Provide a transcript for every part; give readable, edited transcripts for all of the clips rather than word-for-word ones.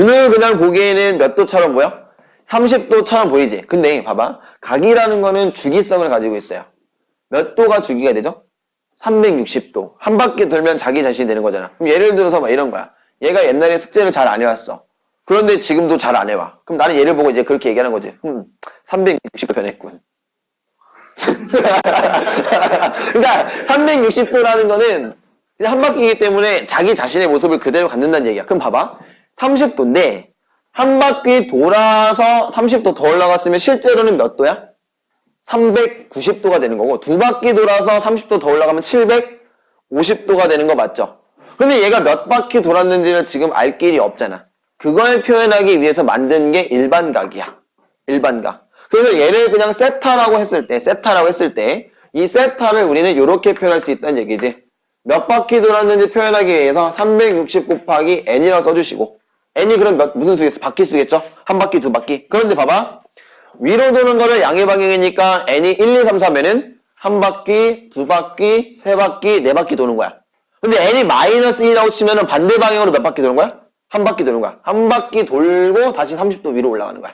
눈을 그냥 보기에는 몇 도처럼 보여? 30도처럼 보이지? 근데 봐봐. 각이라는 거는 주기성을 가지고 있어요. 몇 도가 주기가 되죠? 360도. 한 바퀴 돌면 자기 자신이 되는 거잖아. 그럼 예를 들어서 막 이런 거야. 얘가 옛날에 숙제를 잘 안 해왔어. 그런데 지금도 잘 안 해와. 그럼 나는 얘를 보고 이제 그렇게 얘기하는 거지. 360도 변했군. 그러니까 360도라는 거는 그냥 한 바퀴이기 때문에 자기 자신의 모습을 그대로 갖는다는 얘기야. 그럼 봐봐. 30도인데 한 바퀴 돌아서 30도 더 올라갔으면 실제로는 몇 도야? 390도가 되는 거고 두 바퀴 돌아서 30도 더 올라가면 750도가 되는 거 맞죠? 근데 얘가 몇 바퀴 돌았는지를 지금 알 길이 없잖아. 그걸 표현하기 위해서 만든 게 일반각이야. 일반각. 그래서 얘를 그냥 세타라고 했을 때 이 세타를 우리는 이렇게 표현할 수 있다는 얘기지. 몇 바퀴 돌았는지 표현하기 위해서 360 곱하기 n이라고 써주시고 n이 그럼 무슨 수겠어? 바퀴 수겠죠? 한 바퀴, 두 바퀴. 그런데 봐봐. 위로 도는 거를 양의 방향이니까 n이 1, 2, 3, 4면은 한 바퀴, 두 바퀴, 세 바퀴, 네 바퀴 도는 거야. 근데 n이 마이너스 1이라고 치면은 반대 방향으로 몇 바퀴 도는 거야? 한 바퀴 도는 거야. 한 바퀴 돌고 다시 30도 위로 올라가는 거야.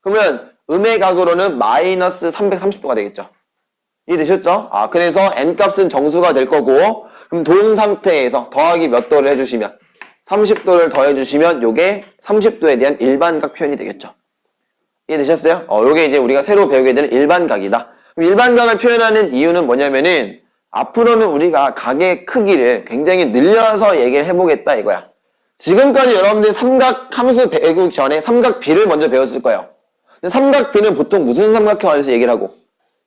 그러면 음의 각으로는 마이너스 330도가 되겠죠. 이해되셨죠? 그래서 n값은 정수가 될 거고 그럼 돈 상태에서 더하기 몇 도를 해주시면 30도를 더해주시면 요게 30도에 대한 일반각 표현이 되겠죠. 이해되셨어요? 요게 이제 우리가 새로 배우게 되는 일반각이다. 그럼 일반각을 표현하는 이유는 뭐냐면은 앞으로는 우리가 각의 크기를 굉장히 늘려서 얘기를 해보겠다 이거야. 지금까지 여러분들 삼각 함수 배우기 전에 삼각비를 먼저 배웠을 거예요. 근데 삼각비는 보통 무슨 삼각형 안에서 얘기를 하고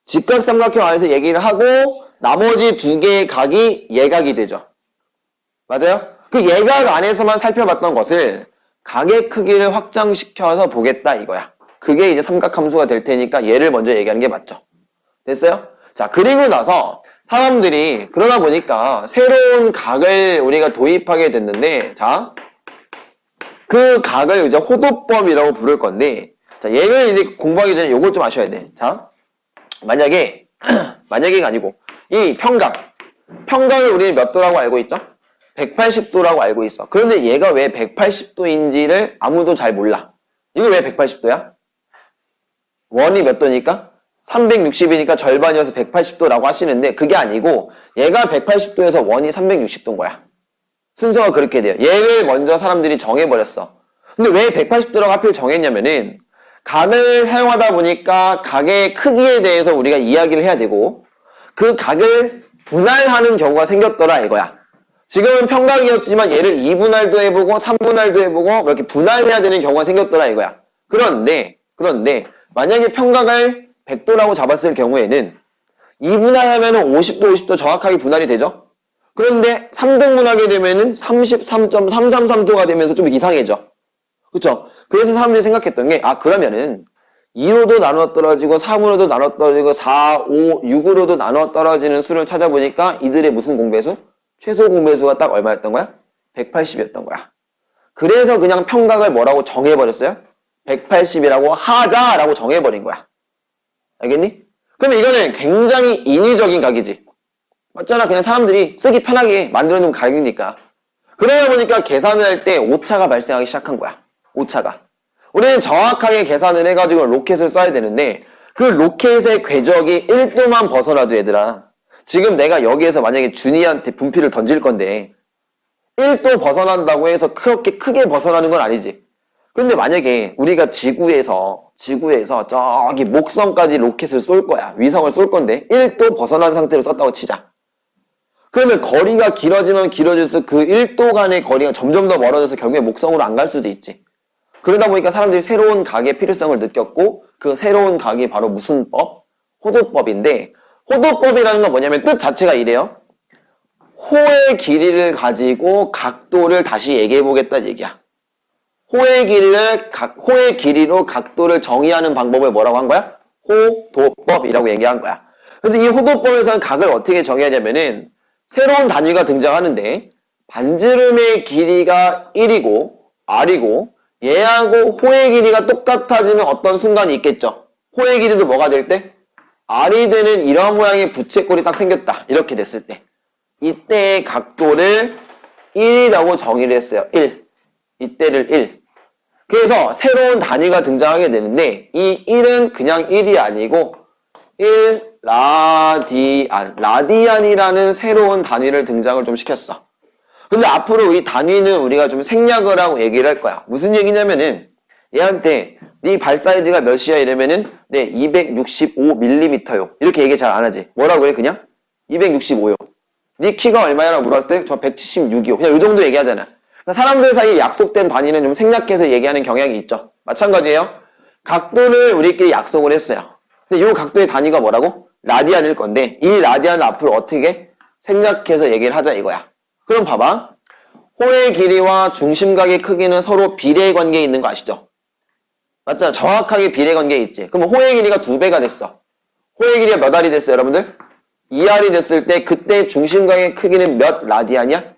직각삼각형 안에서 얘기를 하고 나머지 두 개의 각이 예각이 되죠. 맞아요? 그 예각 안에서만 살펴봤던 것을 각의 크기를 확장시켜서 보겠다 이거야. 그게 이제 삼각함수가 될 테니까 얘를 먼저 얘기하는 게 맞죠. 됐어요? 자, 그리고 나서 사람들이 그러다 보니까 새로운 각을 우리가 도입하게 됐는데 자, 그 각을 이제 호도법이라고 부를 건데 자, 얘를 이제 공부하기 전에 요걸 좀 아셔야 돼. 자, 만약에가 아니고 이 평각을 우리는 몇 도라고 알고 있죠? 180도라고 알고 있어. 그런데 얘가 왜 180도인지를 아무도 잘 몰라. 이거 왜 180도야? 원이 몇 도니까? 360이니까 절반이어서 180도라고 하시는데 그게 아니고 얘가 180도에서 원이 360도인 거야. 순서가 그렇게 돼요. 얘를 먼저 사람들이 정해버렸어. 근데 왜 180도라고 하필 정했냐면은 각을 사용하다 보니까 각의 크기에 대해서 우리가 이야기를 해야 되고 그 각을 분할하는 경우가 생겼더라 이거야. 지금은 평각이었지만 얘를 2분할도 해보고 3분할도 해보고 이렇게 분할해야 되는 경우가 생겼더라 이거야. 그런데 만약에 평각을 100도라고 잡았을 경우에는 2분할하면 50도 50도 정확하게 분할이 되죠. 그런데 3등분하게 되면은 33.333도가 되면서 좀 이상해져. 그쵸? 그래서 사람들이 생각했던 게 그러면은 2로도 나눠 떨어지고 3으로도 나눠 떨어지고 4, 5, 6으로도 나눠 떨어지는 수를 찾아보니까 이들의 무슨 공배수? 최소 공배수가 딱 얼마였던 거야? 180이었던 거야. 그래서 그냥 평각을 뭐라고 정해버렸어요? 180이라고 하자라고 정해버린 거야. 알겠니? 그럼 이거는 굉장히 인위적인 각이지. 맞잖아. 그냥 사람들이 쓰기 편하게 만들어놓은 각이니까. 그러다 보니까 계산을 할 때 오차가 발생하기 시작한 거야. 오차가. 우리는 정확하게 계산을 해가지고 로켓을 써야 되는데 그 로켓의 궤적이 1도만 벗어나도 얘들아 지금 내가 여기에서 만약에 준이한테 분필을 던질 건데 1도 벗어난다고 해서 그렇게 크게 벗어나는 건 아니지. 근데 만약에 우리가 지구에서 저기 목성까지 로켓을 쏠 거야. 위성을 쏠 건데 1도 벗어난 상태로 썼다고 치자. 그러면 거리가 길어지면 길어질수록 그 1도 간의 거리가 점점 더 멀어져서 결국에 목성으로 안 갈 수도 있지. 그러다 보니까 사람들이 새로운 각의 필요성을 느꼈고 그 새로운 각이 바로 무슨 법? 호도법인데 호도법이라는 건 뭐냐면 뜻 자체가 이래요. 호의 길이를 가지고 각도를 다시 얘기해 보겠다는 얘기야. 호의 길이로 각도를 정의하는 방법을 뭐라고 한 거야? 호도법이라고 얘기한 거야. 그래서 이 호도법에서는 각을 어떻게 정의하냐면은 새로운 단위가 등장하는데 반지름의 길이가 1이고 R이고 얘하고 호의 길이가 똑같아지는 어떤 순간이 있겠죠. 호의 길이도 뭐가 될 때? R이 되는 이런 모양의 부채꼴이 딱 생겼다. 이렇게 됐을 때. 이때의 각도를 1이라고 정의를 했어요. 1. 이때를 1. 그래서 새로운 단위가 등장하게 되는데 이 1은 그냥 1이 아니고 1라디안, 라디안이라는 새로운 단위를 등장을 좀 시켰어. 근데 앞으로 이 단위는 우리가 좀 생략을 하고 얘기를 할 거야. 무슨 얘기냐면은 얘한테 네 발 사이즈가 몇이야 이러면은 네 265mm요. 이렇게 얘기 잘 안 하지. 뭐라고 그래 그냥? 265요. 네 키가 얼마야라고 물었을 때 저 176이요. 그냥 이 정도 얘기하잖아. 그러니까 사람들 사이에 약속된 단위는 좀 생략해서 얘기하는 경향이 있죠. 마찬가지예요. 각도를 우리끼리 약속을 했어요. 근데 이 각도의 단위가 뭐라고? 라디안일 건데 이 라디안을 앞으로 어떻게 생략해서 얘기를 하자 이거야. 그럼 봐봐. 호의 길이와 중심각의 크기는 서로 비례 관계에 있는 거 아시죠? 맞잖아. 정확하게 비례 관계에 있지. 그럼 호의 길이가 2배가 됐어. 호의 길이가 몇 알이 됐어요, 여러분들? 2알이 됐을 때 그때 중심각의 크기는 몇 라디안이야?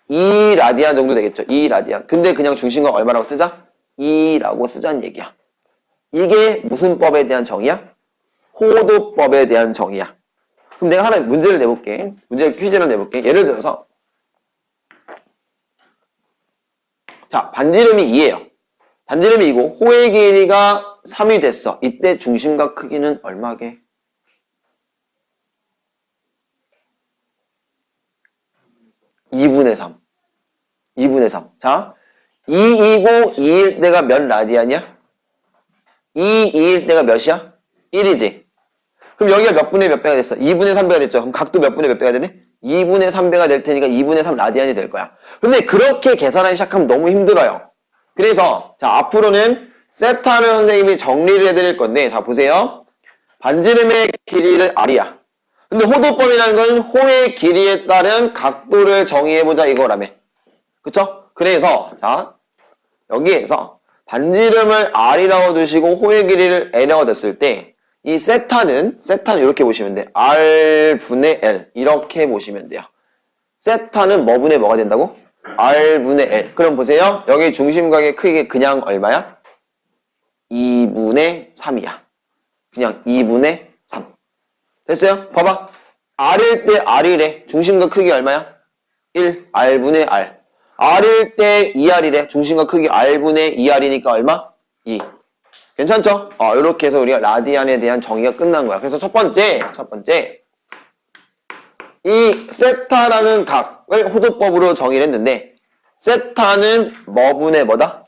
2라디안 정도 되겠죠. 2라디안. 근데 그냥 중심각 얼마라고 쓰자? 2라고 쓰자는 얘기야. 이게 무슨 법에 대한 정의야? 호도법에 대한 정의야. 그럼 내가 하나 문제를 내볼게. 퀴즈를 내볼게. 예를 들어서 자, 반지름이 2예요. 반지름이 2고 호의 길이가 3이 됐어. 이때 중심각 크기는 얼마게? 2분의 3. 2분의 3. 자, 2이고 2일 때가 몇 라디안이야? 2일 때가 몇이야? 1이지. 그럼 여기가 몇 분의 몇 배가 됐어? 2분의 3배가 됐죠. 그럼 각도 몇 분의 몇 배가 되네? 2분의 3배가 될 테니까 2분의 3 라디안이 될 거야. 근데 그렇게 계산하기 시작하면 너무 힘들어요. 그래서 자 앞으로는 세타를 선생님이 정리를 해드릴 건데 자 보세요. 반지름의 길이를 R이야. 근데 호도법이라는 건 호의 길이에 따른 각도를 정의해보자 이거라며. 그쵸? 그래서 자 여기에서 반지름을 R이라고 두시고 호의 길이를 L이라고 뒀을 때 이 세타는 이렇게 보시면 돼. R분의 L 이렇게 보시면 돼요. 세타는 뭐 분의 뭐가 된다고? R분의 L. 그럼 보세요. 여기 중심각의 크기가 그냥 얼마야? 2분의 3이야. 그냥 2분의 3. 됐어요? 봐봐. R일 때 R이래. 중심각 크기 얼마야? 1. R분의 R. R일 때 2R이래. 중심각 크기 R분의 2R이니까 얼마? 2. 괜찮죠? 이렇게 해서 우리가 라디안에 대한 정의가 끝난 거야. 그래서 첫 번째. 이 세타라는 각을 호도법으로 정의를 했는데 세타는 뭐분의 뭐다?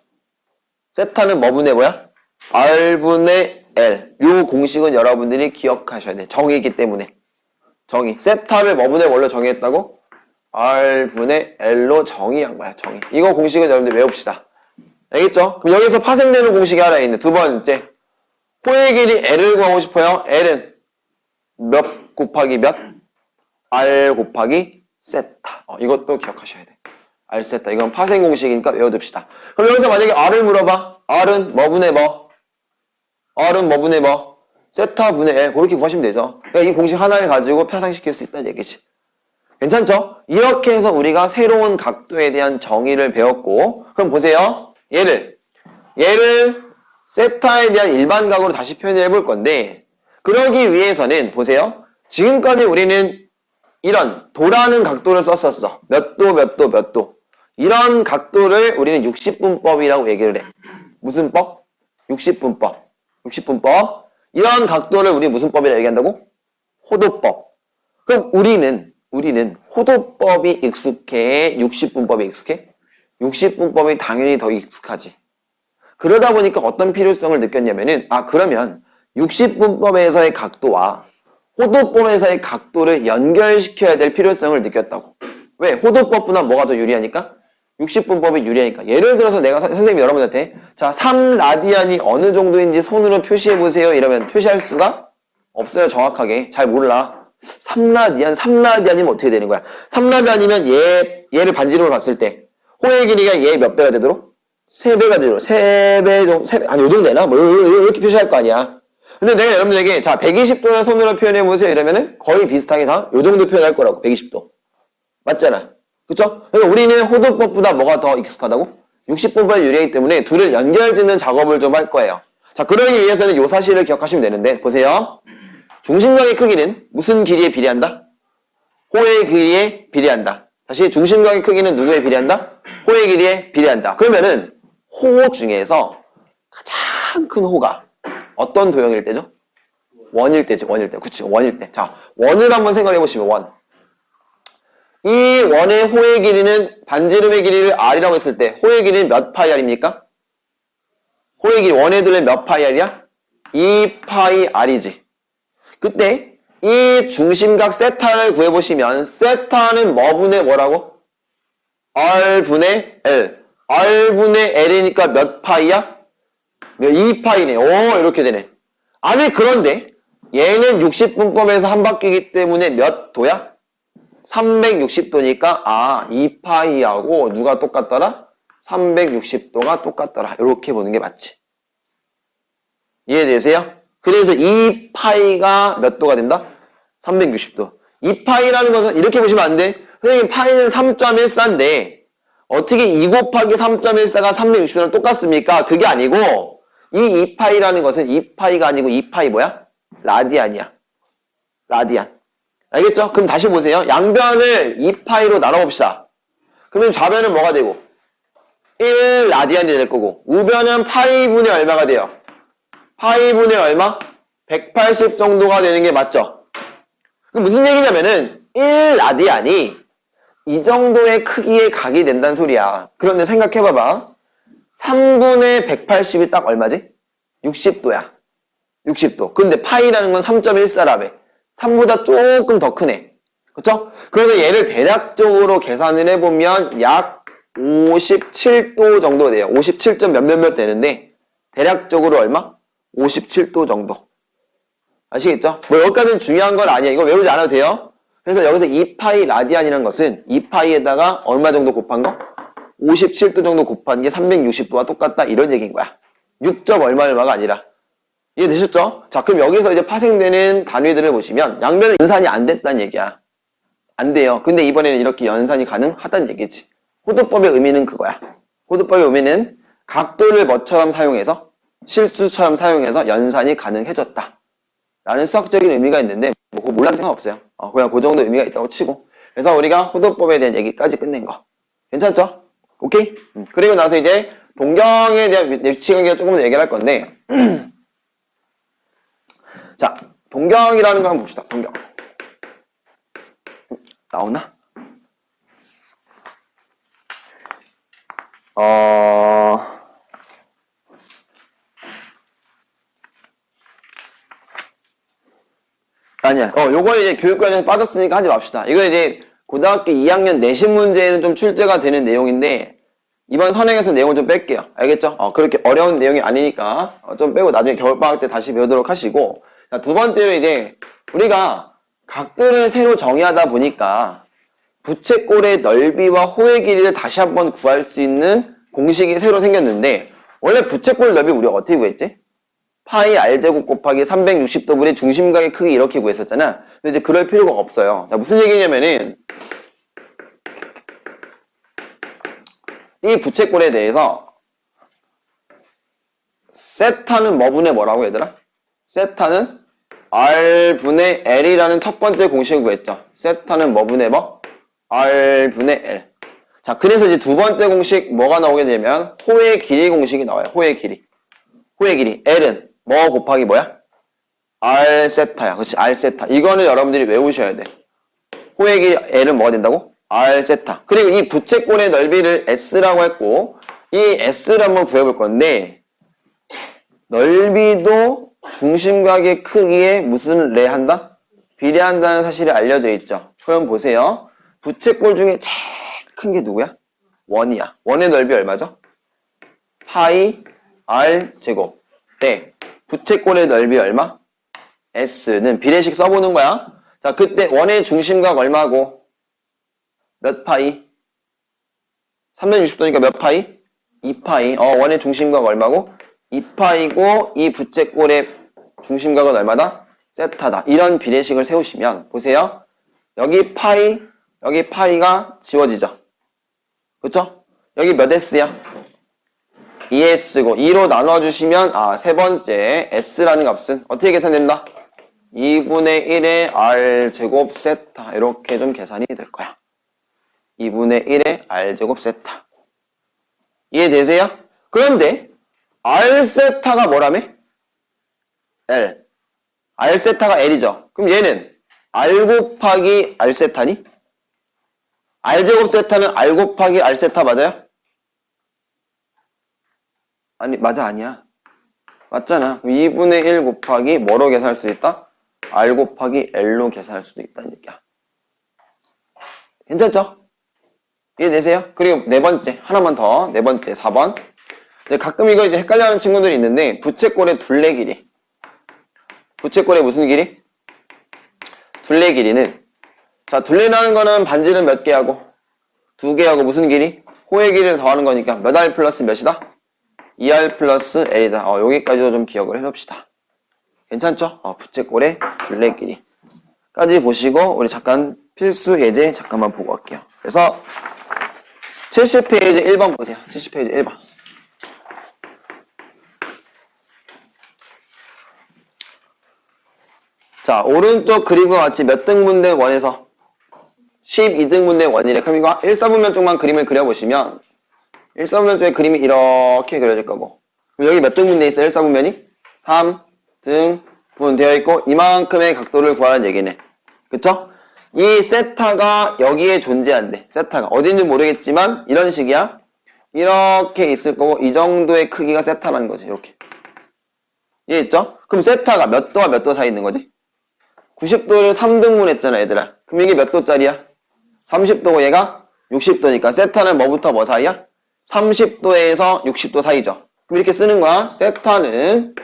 세타는 뭐분의 뭐야? R분의 L. 요 공식은 여러분들이 기억하셔야 돼. 정의이기 때문에. 정의. 세타를 뭐분의 뭘로 정의했다고? R분의 L로 정의한 거야. 정의. 이거 공식은 여러분들 외웁시다. 알겠죠? 그럼 여기서 파생되는 공식이 하나 있네. 두 번째. 호의 길이 L을 구하고 싶어요. L은 몇 곱하기 몇? R 곱하기 세타. 이것도 기억하셔야 돼. R 세타. 이건 파생 공식이니까 외워둡시다. 그럼 여기서 만약에 R을 물어봐. R은 뭐분의 뭐? R은 뭐분의 뭐? 세타 분의 L. 그렇게 구하시면 되죠. 그러니까 이 공식 하나를 가지고 파생시킬 수 있다는 얘기지. 괜찮죠? 이렇게 해서 우리가 새로운 각도에 대한 정의를 배웠고 그럼 보세요. 얘를 세타에 대한 일반각으로 다시 표현을 해볼 건데 그러기 위해서는 보세요. 지금까지 우리는 이런 도라는 각도를 썼었어. 몇 도. 이런 각도를 우리는 60분법이라고 얘기를 해. 무슨 법? 60분법. 이런 각도를 우리 무슨 법이라고 얘기한다고? 호도법. 그럼 우리는 호도법이 익숙해? 60분법이 익숙해? 60분법이 당연히 더 익숙하지. 그러다 보니까 어떤 필요성을 느꼈냐면은 그러면 60분법에서의 각도와 호도법에서의 각도를 연결시켜야 될 필요성을 느꼈다고. 왜? 호도법보다 뭐가 더 유리하니까? 60분법이 유리하니까. 예를 들어서 내가 선생님이 여러분한테 자 3라디안이 어느 정도인지 손으로 표시해보세요 이러면 표시할 수가 없어요. 정확하게. 잘 몰라. 3라디안이면 어떻게 되는 거야? 3라디안이면 얘를 반지름으로 봤을 때 호의 길이가 얘 몇 배가 되도록? 3배가 되도록. 3배 정도, 아니, 요 정도 되나? 뭐, 이렇게 표시할 거 아니야. 근데 내가 여러분들에게, 자, 120도를 손으로 표현해보세요. 이러면은 거의 비슷하게 다 요 정도 표현할 거라고, 120도. 맞잖아. 그쵸? 그래서 우리는 호도법보다 뭐가 더 익숙하다고? 60분법이 유리하기 때문에 둘을 연결짓는 작업을 좀 할 거예요. 자, 그러기 위해서는 요 사실을 기억하시면 되는데, 보세요. 중심각의 크기는 무슨 길이에 비례한다? 호의 길이에 비례한다. 다시 중심각의 크기는 누구에 비례한다? 호의 길이에 비례한다. 그러면은 호 중에서 가장 큰 호가 어떤 도형일 때죠? 원일 때지, 원일 때. 그치, 원일 때. 자, 원을 한번 생각해 보시면, 원. 이 원의 호의 길이는, 반지름의 길이를 R이라고 했을 때, 호의 길이는 몇 파이 R입니까? 호의 길이, 원의 둘레 몇 파이 R이야? 2파이 R이지. 그때, 이 중심각 세타를 구해보시면, 세타는 뭐분의 뭐라고? R분의 L. R분의 L이니까 몇 파이야? 2파이네. 오, 이렇게 되네. 아니, 그런데, 얘는 60분법에서 한 바퀴이기 때문에 몇 도야? 360도니까 2파이하고 누가 똑같더라? 360도가 똑같더라. 이렇게 보는 게 맞지. 이해되세요? 그래서 2파이가 몇 도가 된다? 360도. 2파이라는 것은 이렇게 보시면 안 돼. 선생님, 파이는 3.14인데 어떻게 2 곱하기 3.14가 360도랑 똑같습니까? 그게 아니고 이 2파이라는 것은 2파이가 아니고 2파이 뭐야? 라디안이야. 라디안. 알겠죠? 그럼 다시 보세요. 양변을 2파이로 나눠봅시다. 그러면 좌변은 뭐가 되고? 1 라디안이 될 거고 우변은 파이분의 얼마가 돼요? 파이분의 얼마? 180 정도가 되는 게 맞죠? 그럼 무슨 얘기냐면은 1 라디안이 이 정도의 크기의 각이 된다는 소리야. 그런데 생각해봐봐. 3분의 180이 딱 얼마지? 60도야. 60도. 근데 파이라는 건 3.14라며. 3보다 조금 더 크네. 그쵸? 그래서 얘를 대략적으로 계산을 해보면 약 57도 정도 돼요. 57점 몇몇몇 되는데 대략적으로 얼마? 57도 정도. 아시겠죠? 뭐 여기까지는 중요한 건 아니에요. 이거 외우지 않아도 돼요. 그래서 여기서 2파이 라디안이라는 것은 2파이에다가 얼마 정도 곱한 거? 57도 정도 곱한 게 360도와 똑같다 이런 얘기인 거야. 6점 얼마가 아니라. 이해되셨죠? 자, 그럼 여기서 이제 파생되는 단위들을 보시면 양변은 연산이 안 됐다는 얘기야. 안 돼요. 근데 이번에는 이렇게 연산이 가능하다는 얘기지. 호도법의 의미는 그거야. 호도법의 의미는 각도를 뭐처럼 사용해서 실수처럼 사용해서 연산이 가능해졌다. 라는 수학적인 의미가 있는데 뭐 그거 몰라도 상관없어요. 그냥 그 정도 의미가 있다고 치고. 그래서 우리가 호도법에 대한 얘기까지 끝낸 거. 괜찮죠? 오케이? 그리고 나서 이제 동경에 대한 위치관계가 조금 더 얘기를 할 건데 자, 동경이라는 거 한번 봅시다. 동경. 나오나? 아니야. 요거 이제 교육과정에서 빠졌으니까 하지 맙시다. 이거 이제 고등학교 2학년 내신 문제에는 좀 출제가 되는 내용인데 이번 선행에서 내용을 좀 뺄게요. 알겠죠? 그렇게 어려운 내용이 아니니까 좀 빼고 나중에 겨울방학 때 다시 배우도록 하시고 자, 두 번째로 이제 우리가 각도를 새로 정의하다 보니까 부채꼴의 넓이와 호의 길이를 다시 한번 구할 수 있는 공식이 새로 생겼는데 원래 부채꼴 넓이 우리가 어떻게 구했지? 파이 r제곱 곱하기 360도분의 중심각의 크기 이렇게 구했었잖아. 근데 이제 그럴 필요가 없어요. 자, 무슨 얘기냐면은 이 부채꼴에 대해서 세타는 뭐분의 뭐라고 얘들아? 세타는 R분의 L이라는 첫 번째 공식을 구했죠. 세타는 뭐분의 뭐? R분의 L. 자, 그래서 이제 두 번째 공식 뭐가 나오게 되면 호의 길이 공식이 나와요. 호의 길이. 호의 길이. L은 뭐 곱하기 뭐야? R 세타야. 그렇지? R 세타. 이거는 여러분들이 외우셔야 돼. 호의 길이 L은 뭐가 된다고? R 세타. 그리고 이 부채꼴의 넓이를 S라고 했고 이 S를 한번 구해볼 건데 넓이도 중심각의 크기에 무슨 레한다? 비례한다는 사실이 알려져 있죠. 그럼 보세요. 부채꼴 중에 제일 큰 게 누구야? 원이야. 원의 넓이 얼마죠? 파이 R 제곱. 네. 부채꼴의 넓이 얼마? S는 비례식 써보는 거야. 자, 그때 원의 중심각 얼마고? 몇 파이? 360도니까 몇 파이? 2파이. 원의 중심각 얼마고? 2파이고 이 부채꼴의 중심각은 얼마다? 세타다. 이런 비례식을 세우시면 보세요. 여기 파이, 여기 파이가 지워지죠. 그쵸? 여기 몇 S야? 2S고 2로 나눠주시면 세 번째 S라는 값은 어떻게 계산된다? 2분의 1의 R제곱 세타 이렇게 좀 계산이 될 거야. 2분의 1의 R제곱 세타. 이해되세요? 그런데 R세타가 뭐라며? L. R세타가 L이죠. 그럼 얘는 R 곱하기 R세타니? R제곱 세타는 R 곱하기 R세타 맞아요? 아니, 맞아, 아니야. 맞잖아. 2분의 1 곱하기 뭐로 계산할 수 있다? R 곱하기 L로 계산할 수도 있다는 얘기야. 괜찮죠? 이해되세요? 그리고 네 번째, 하나만 더. 네 번째, 4번. 가끔 이거 이제 헷갈려하는 친구들이 있는데, 부채꼴의 둘레 길이. 부채꼴의 무슨 길이? 둘레 길이는, 자, 둘레라는 거는 반지름 몇 개하고, 2개하고 무슨 길이? 호의 길이를 더하는 거니까 몇 R 플러스 몇이다? 2R 플러스 L이다. 여기까지도 좀 기억을 해놓읍시다. 괜찮죠? 부채꼴의 둘레 길이까지 보시고, 우리 잠깐 필수 예제 잠깐만 보고 갈게요. 그래서 70페이지 1번 보세요. 70페이지 1번. 자, 오른쪽 그림과 같이 몇 등분 된 원에서 12등분 된 원이래. 그럼 이거 1사분면 쪽만 그림을 그려보시면 1사분면 쪽에 그림이 이렇게 그려질 거고, 그럼 여기 몇 등분 돼 있어요? 1사분면이 3등분 되어 있고 이만큼의 각도를 구하라는 얘기네. 그쵸? 이 세타가 여기에 존재한대. 세타가 어딘지 모르겠지만 이런 식이야. 이렇게 있을 거고 이 정도의 크기가 세타라는 거지. 이렇게. 이해했죠? 그럼 세타가 몇 도와 몇 도 사이에 있는 거지? 90도를 3등분 했잖아, 얘들아. 그럼 이게 몇 도짜리야? 30도고 얘가 60도니까 세타는 뭐부터 뭐 사이야? 30도에서 60도 사이죠. 그럼 이렇게 쓰는 거야. 세타는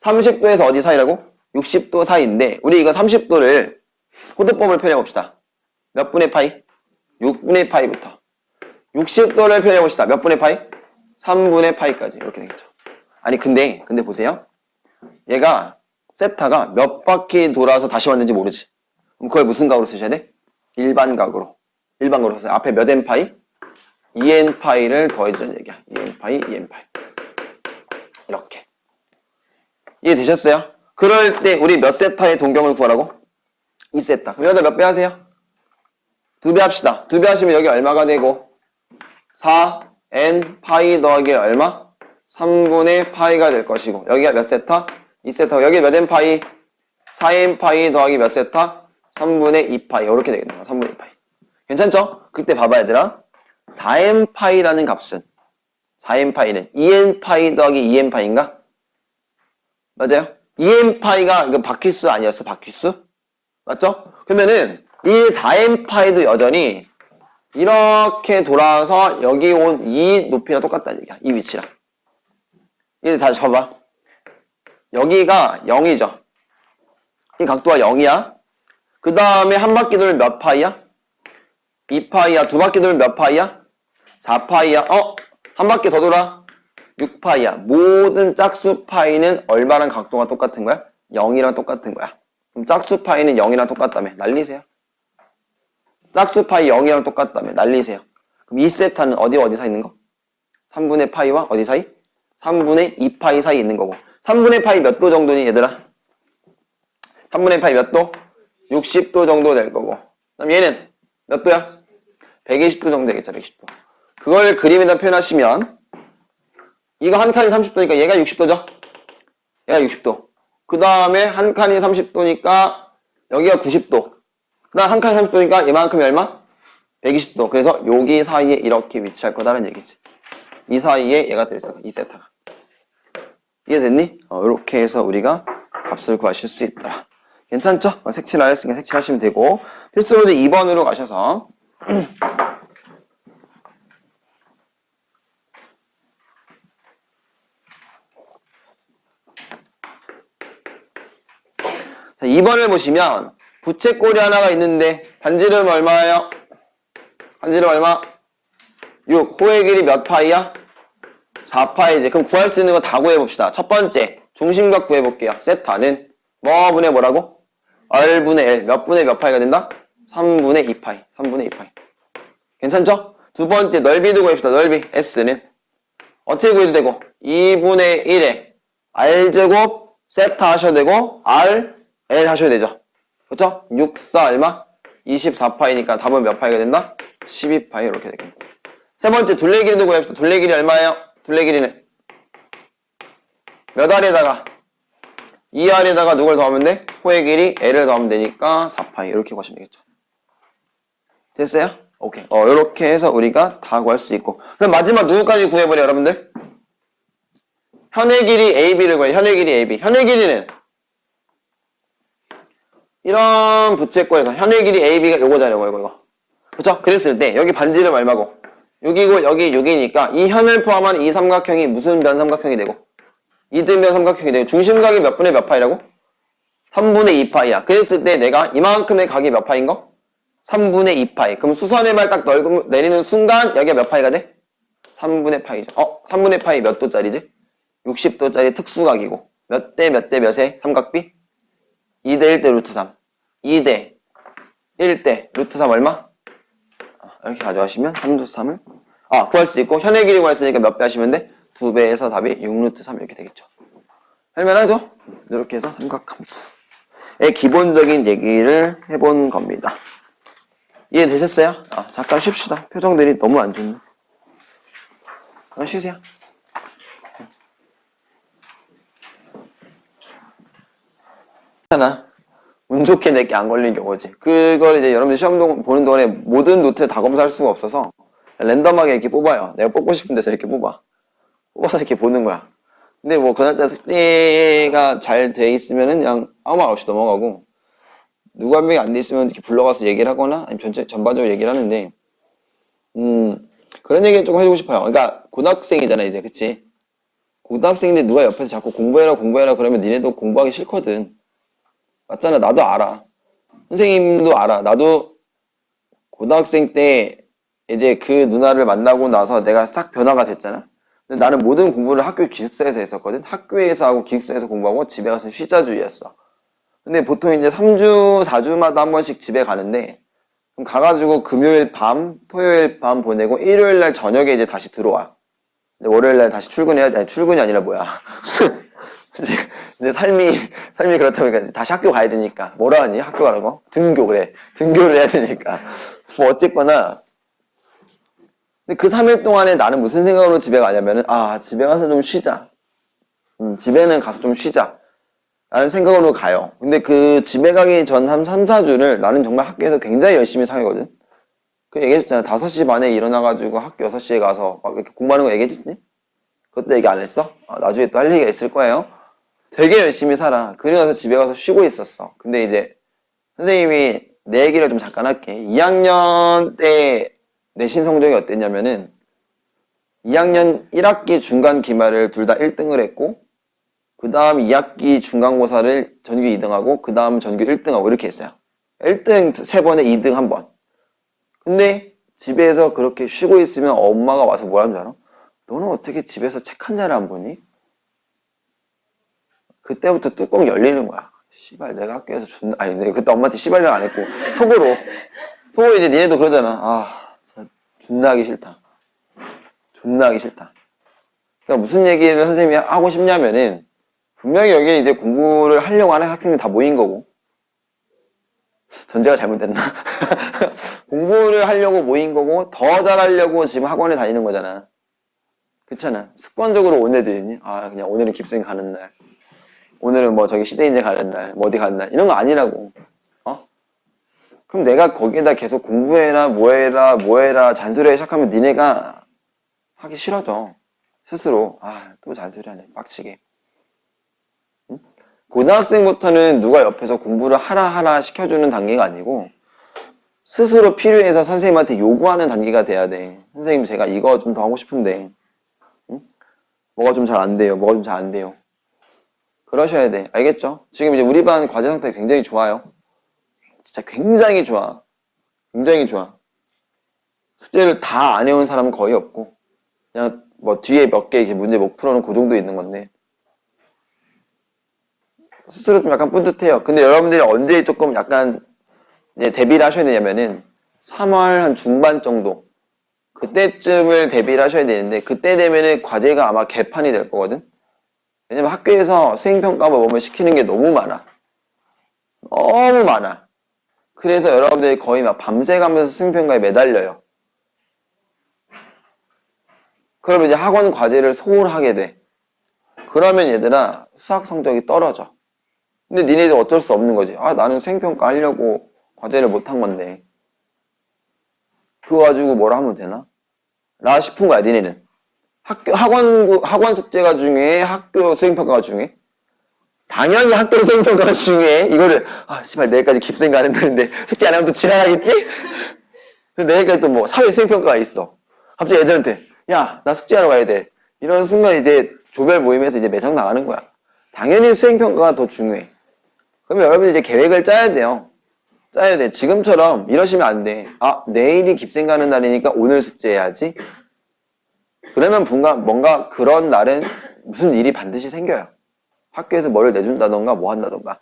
30도에서 어디 사이라고? 60도 사이인데 우리 이거 30도를 호드법을 표현해봅시다. 몇 분의 파이? 6분의 파이부터 60도를 표현해봅시다. 몇 분의 파이? 3분의 파이까지 이렇게 되겠죠. 아니 근데 보세요. 얘가 세타가 몇 바퀴 돌아서 다시 왔는지 모르지. 그럼 그걸 무슨 각으로 쓰셔야 돼? 일반각으로 써요. 앞에 몇 n파이? 2n파이를 더해주자는 얘기야. 2n파이, 2n파이. 이렇게. 이해되셨어요? 그럴 때 우리 몇 세타의 동경을 구하라고? 2세타. 그럼 여기다 몇 배 하세요? 2배 합시다. 2배 하시면 여기 얼마가 되고 4n파이 더하기 얼마? 3분의 파이가 될 것이고 여기가 몇 세타? 2세타. 여기 몇 n파이? 4n파이 더하기 몇 세타? 3분의 2파이. 이렇게 되겠네. 3분의 2파이. 괜찮죠? 그때 봐봐 얘들아. 4n파이라는 값은 4n파이는 2n파이 더하기 2n파이인가? 맞아요? 2n파이가 이거 바퀴수 아니었어? 바퀴수? 맞죠? 그러면은 이 4n파이도 여전히 이렇게 돌아서 여기 온 이 높이랑 똑같다는 얘기야. 이 위치랑. 이제 다시 봐봐. 여기가 0이죠. 이 각도가 0이야. 그 다음에 한 바퀴 돌면 몇 파이야? 2파이야. 두 바퀴 돌면 몇 파이야? 4파이야. 한 바퀴 더 돌아? 6파이야. 모든 짝수 파이는 얼마랑 각도가 똑같은 거야? 0이랑 똑같은 거야. 그럼 짝수 파이는 0이랑 똑같다며. 날리세요. 짝수 파이 0이랑 똑같다며. 날리세요. 그럼 2세타는 어디 사이 있는 거? 3분의 파이와 어디 사이? 3분의 2파이 사이 있는 거고. 3분의 파이 몇 도 정도니 얘들아? 3분의 파이 몇 도? 60도 정도 될 거고. 그럼 얘는 몇 도야? 120도 정도 되겠죠. 120도. 그걸 그림에다 표현하시면 이거 한 칸이 30도니까 얘가 60도죠? 얘가 60도. 그 다음에 한 칸이 30도니까 여기가 90도. 그 다음 한 칸이 30도니까 이만큼이 얼마? 120도. 그래서 여기 사이에 이렇게 위치할 거다라는 얘기지. 이 사이에 얘가 들어있어. 2세타가. 이해됐니? 이렇게 해서 우리가 값을 구하실 수 있더라. 괜찮죠? 색칠 안 했으니까 색칠하시면 되고. 필수 문제 2번으로 가셔서 자, 2번을 보시면 부채꼴이 하나가 있는데 반지름 얼마예요? 반지름 얼마? 6. 호의 길이 몇 파이야? 4파이지. 그럼 구할 수 있는 거 다 구해봅시다. 첫 번째 중심각 구해볼게요. 세타는 뭐 분의 뭐라고? R분의 L. 몇 분의 몇 파이가 된다? 3분의 2파이. 3분의 2파이. 괜찮죠? 두 번째 넓이도 구해봅시다. 넓이 S는 어떻게 구해도 되고 2분의 1에 R제곱 세타 하셔야 되고 R, L 하셔야 되죠. 그렇죠? 6, 4 얼마? 24파이니까 답은 몇 파이가 된다? 12파이 이렇게 되겠네. 세 번째 둘레 길이도 구해봅시다. 둘레 길이 얼마예요? 둘레 길이는 몇 알에다가 2알에다가 누굴 더하면 돼? 호의 길이 L을 더하면 되니까 4파이 이렇게 구하시면 되겠죠. 됐어요? 오케이. 이렇게 해서 우리가 다 구할 수 있고. 그럼 마지막 누구까지 구해버려 여러분들? 현의 길이 AB를 구해. 현의 길이 AB. 현의 길이는 이런 부채꼴에서 현의 길이 AB가 요거잖아요. 이거. 그쵸? 그랬을 때 여기 반지름 얼마고 6이고 여기 6이니까 이 현을 포함한 이 삼각형이 무슨 변삼각형이 되고 2등변 삼각형이 되고 중심각이 몇 분의 몇 파이라고? 3분의 2파이야. 그랬을 때 내가 이만큼의 각이 몇 파인 거? 3분의 2파이. 그럼 수선의 말 딱 내리는 순간 여기가 몇 파이가 돼? 3분의 파이죠. 3분의 파이 몇 도짜리지? 60도짜리 특수각이고 몇 대 몇 대 몇의 삼각비? 2대 1대 루트 3. 2대 1대 루트 3 얼마? 이렇게 가져가시면 3루트 3을 구할 수 있고 현의 길이 구했으니까 몇 배 하시면 돼? 2배에서 답이 6루트 3 이렇게 되겠죠. 할만하죠? 이렇게 해서 삼각함수의 기본적인 얘기를 해본 겁니다. 이해되셨어요? 잠깐 쉽시다. 표정들이 너무 안 좋네. 쉬세요. 하나 운 좋게 내게 안 걸린 경우지. 그걸 이제 여러분들 시험 보는 동안에 모든 노트 다 검사할 수가 없어서 랜덤하게 이렇게 뽑아요. 내가 뽑고 싶은 데서 이렇게 뽑아서 이렇게 보는 거야. 근데 뭐 그날따라 숙제가 잘 돼 있으면은 그냥 아무 말 없이 넘어가고 누구 한 명이 안 돼 있으면 이렇게 불러가서 얘기를 하거나 아니면 전반적으로 얘기를 하는데 그런 얘기 조금 해주고 싶어요. 그러니까 고등학생이잖아 이제. 그치? 고등학생인데 누가 옆에서 자꾸 공부해라 그러면 니네도 공부하기 싫거든. 맞잖아. 나도 알아. 선생님도 알아. 나도 고등학생 때 이제 그 누나를 만나고 나서 내가 싹 변화가 됐잖아. 근데 나는 모든 공부를 학교 기숙사에서 했었거든. 학교에서 하고 기숙사에서 공부하고 집에 가서 쉬자주의였어. 근데 보통 이제 3주, 4주마다 한 번씩 집에 가는데 그럼 가가지고 금요일 밤, 토요일 밤 보내고 일요일 날 저녁에 이제 다시 들어와. 월요일 날 다시 출근해야 돼. 아니, 출근이 아니라 뭐야. 이제 삶이 그렇다 보니까 다시 학교 가야 되니까. 뭐라 하니? 학교 가는 거? 등교, 그래. 등교를 해야 되니까. 뭐 어쨌거나. 근데 그 3일 동안에 나는 무슨 생각으로 집에 가냐면은, 집에 가서 좀 쉬자. 집에는 가서 좀 쉬자. 라는 생각으로 가요. 근데 그 집에 가기 전 한 3, 4주를 나는 정말 학교에서 굉장히 열심히 사귀거든. 그 얘기해줬잖아. 5시 반에 일어나가지고 학교 6시에 가서 막 이렇게 공부하는 거 얘기해줬니? 그것도 얘기 안 했어? 나중에 또 할 얘기가 있을 거예요. 되게 열심히 살아. 그래서 집에 가서 쉬고 있었어. 근데 이제 선생님이 내 얘기를 좀 잠깐 할게. 2학년 때 내신 성적이 어땠냐면은 2학년 1학기 중간 기말을 둘 다 1등을 했고 그 다음 2학기 중간고사를 전교 2등하고 그 다음 전교 1등하고 이렇게 했어요. 1등 3번에 2등 1번. 근데 집에서 그렇게 쉬고 있으면 엄마가 와서 뭐라는 줄 알아? 너는 어떻게 집에서 책 한 자를 안 보니? 그때부터 뚜껑 열리는 거야. 씨발 내가 학교에서 내가 그때 엄마한테 씨발이랑 안 했고 속으로 이제 니네도 그러잖아. 진짜 존나 하기 싫다. 그러니까 무슨 얘기를 선생님이 하고 싶냐면은 분명히 여기 이제 공부를 하려고 하는 학생들이 다 모인 거고 전제가 잘못됐나? 공부를 하려고 모인 거고 더 잘하려고 지금 학원에 다니는 거잖아. 그렇잖아. 습관적으로 온 애들이니? 그냥 오늘은 깁스행 가는 날, 오늘은 뭐 저기 시대인제 가는 날, 뭐 어디 가는 날 이런 거 아니라고. 그럼 내가 거기에다 계속 공부해라 뭐해라 잔소리하기 시작하면 니네가 하기 싫어져. 스스로 또 잔소리하네 빡치게. 응? 고등학생부터는 누가 옆에서 공부를 하라 시켜주는 단계가 아니고 스스로 필요해서 선생님한테 요구하는 단계가 돼야 돼. 선생님 제가 이거 좀 더 하고 싶은데 뭐가 좀 잘 안 돼요. 그러셔야 돼. 알겠죠? 지금 이제 우리 반 과제 상태 굉장히 좋아요. 진짜 굉장히 좋아. 숙제를 다 안 해온 사람은 거의 없고 그냥 뭐 뒤에 몇 개 이렇게 문제 못 풀어놓은 그 정도 있는 건데 스스로 좀 약간 뿌듯해요. 근데 여러분들이 언제 조금 약간 이제 대비를 하셔야 되냐면은 3월 한 중반 정도 그때쯤을 대비를 하셔야 되는데 그때 되면은 과제가 아마 개판이 될 거거든. 왜냐면 학교에서 수행평가만 보면 시키는 게 너무 많아. 그래서 여러분들이 거의 막 밤새 가면서 수행평가에 매달려요. 그러면 이제 학원 과제를 소홀하게 돼. 그러면 얘들아 수학 성적이 떨어져. 근데 니네들 어쩔 수 없는 거지. 아 나는 수행평가 하려고 과제를 못한 건데 그거 가지고 뭐라 하면 되나? 라 싶은 거야 니네는. 학원 숙제가 중요해? 학교 수행평가가 중요해? 당연히 학교 수행평가가 중요해. 이거를 씨발 내일까지 깁생가 안 했는데 숙제 안 하면 또 지나가겠지? 근데 내일까지 또 뭐 사회 수행평가가 있어. 갑자기 애들한테 야 나 숙제하러 가야 돼. 이런 순간 이제 조별 모임에서 이제 매장 나가는 거야. 당연히 수행평가가 더 중요해. 그러면 여러분 이제 계획을 짜야 돼요. 짜야 돼. 지금처럼 이러시면 안 돼. 내일이 깁생 가는 날이니까 오늘 숙제해야지. 그러면 뭔가 그런 날은 무슨 일이 반드시 생겨요. 학교에서 뭐를 내준다던가 뭐 한다던가.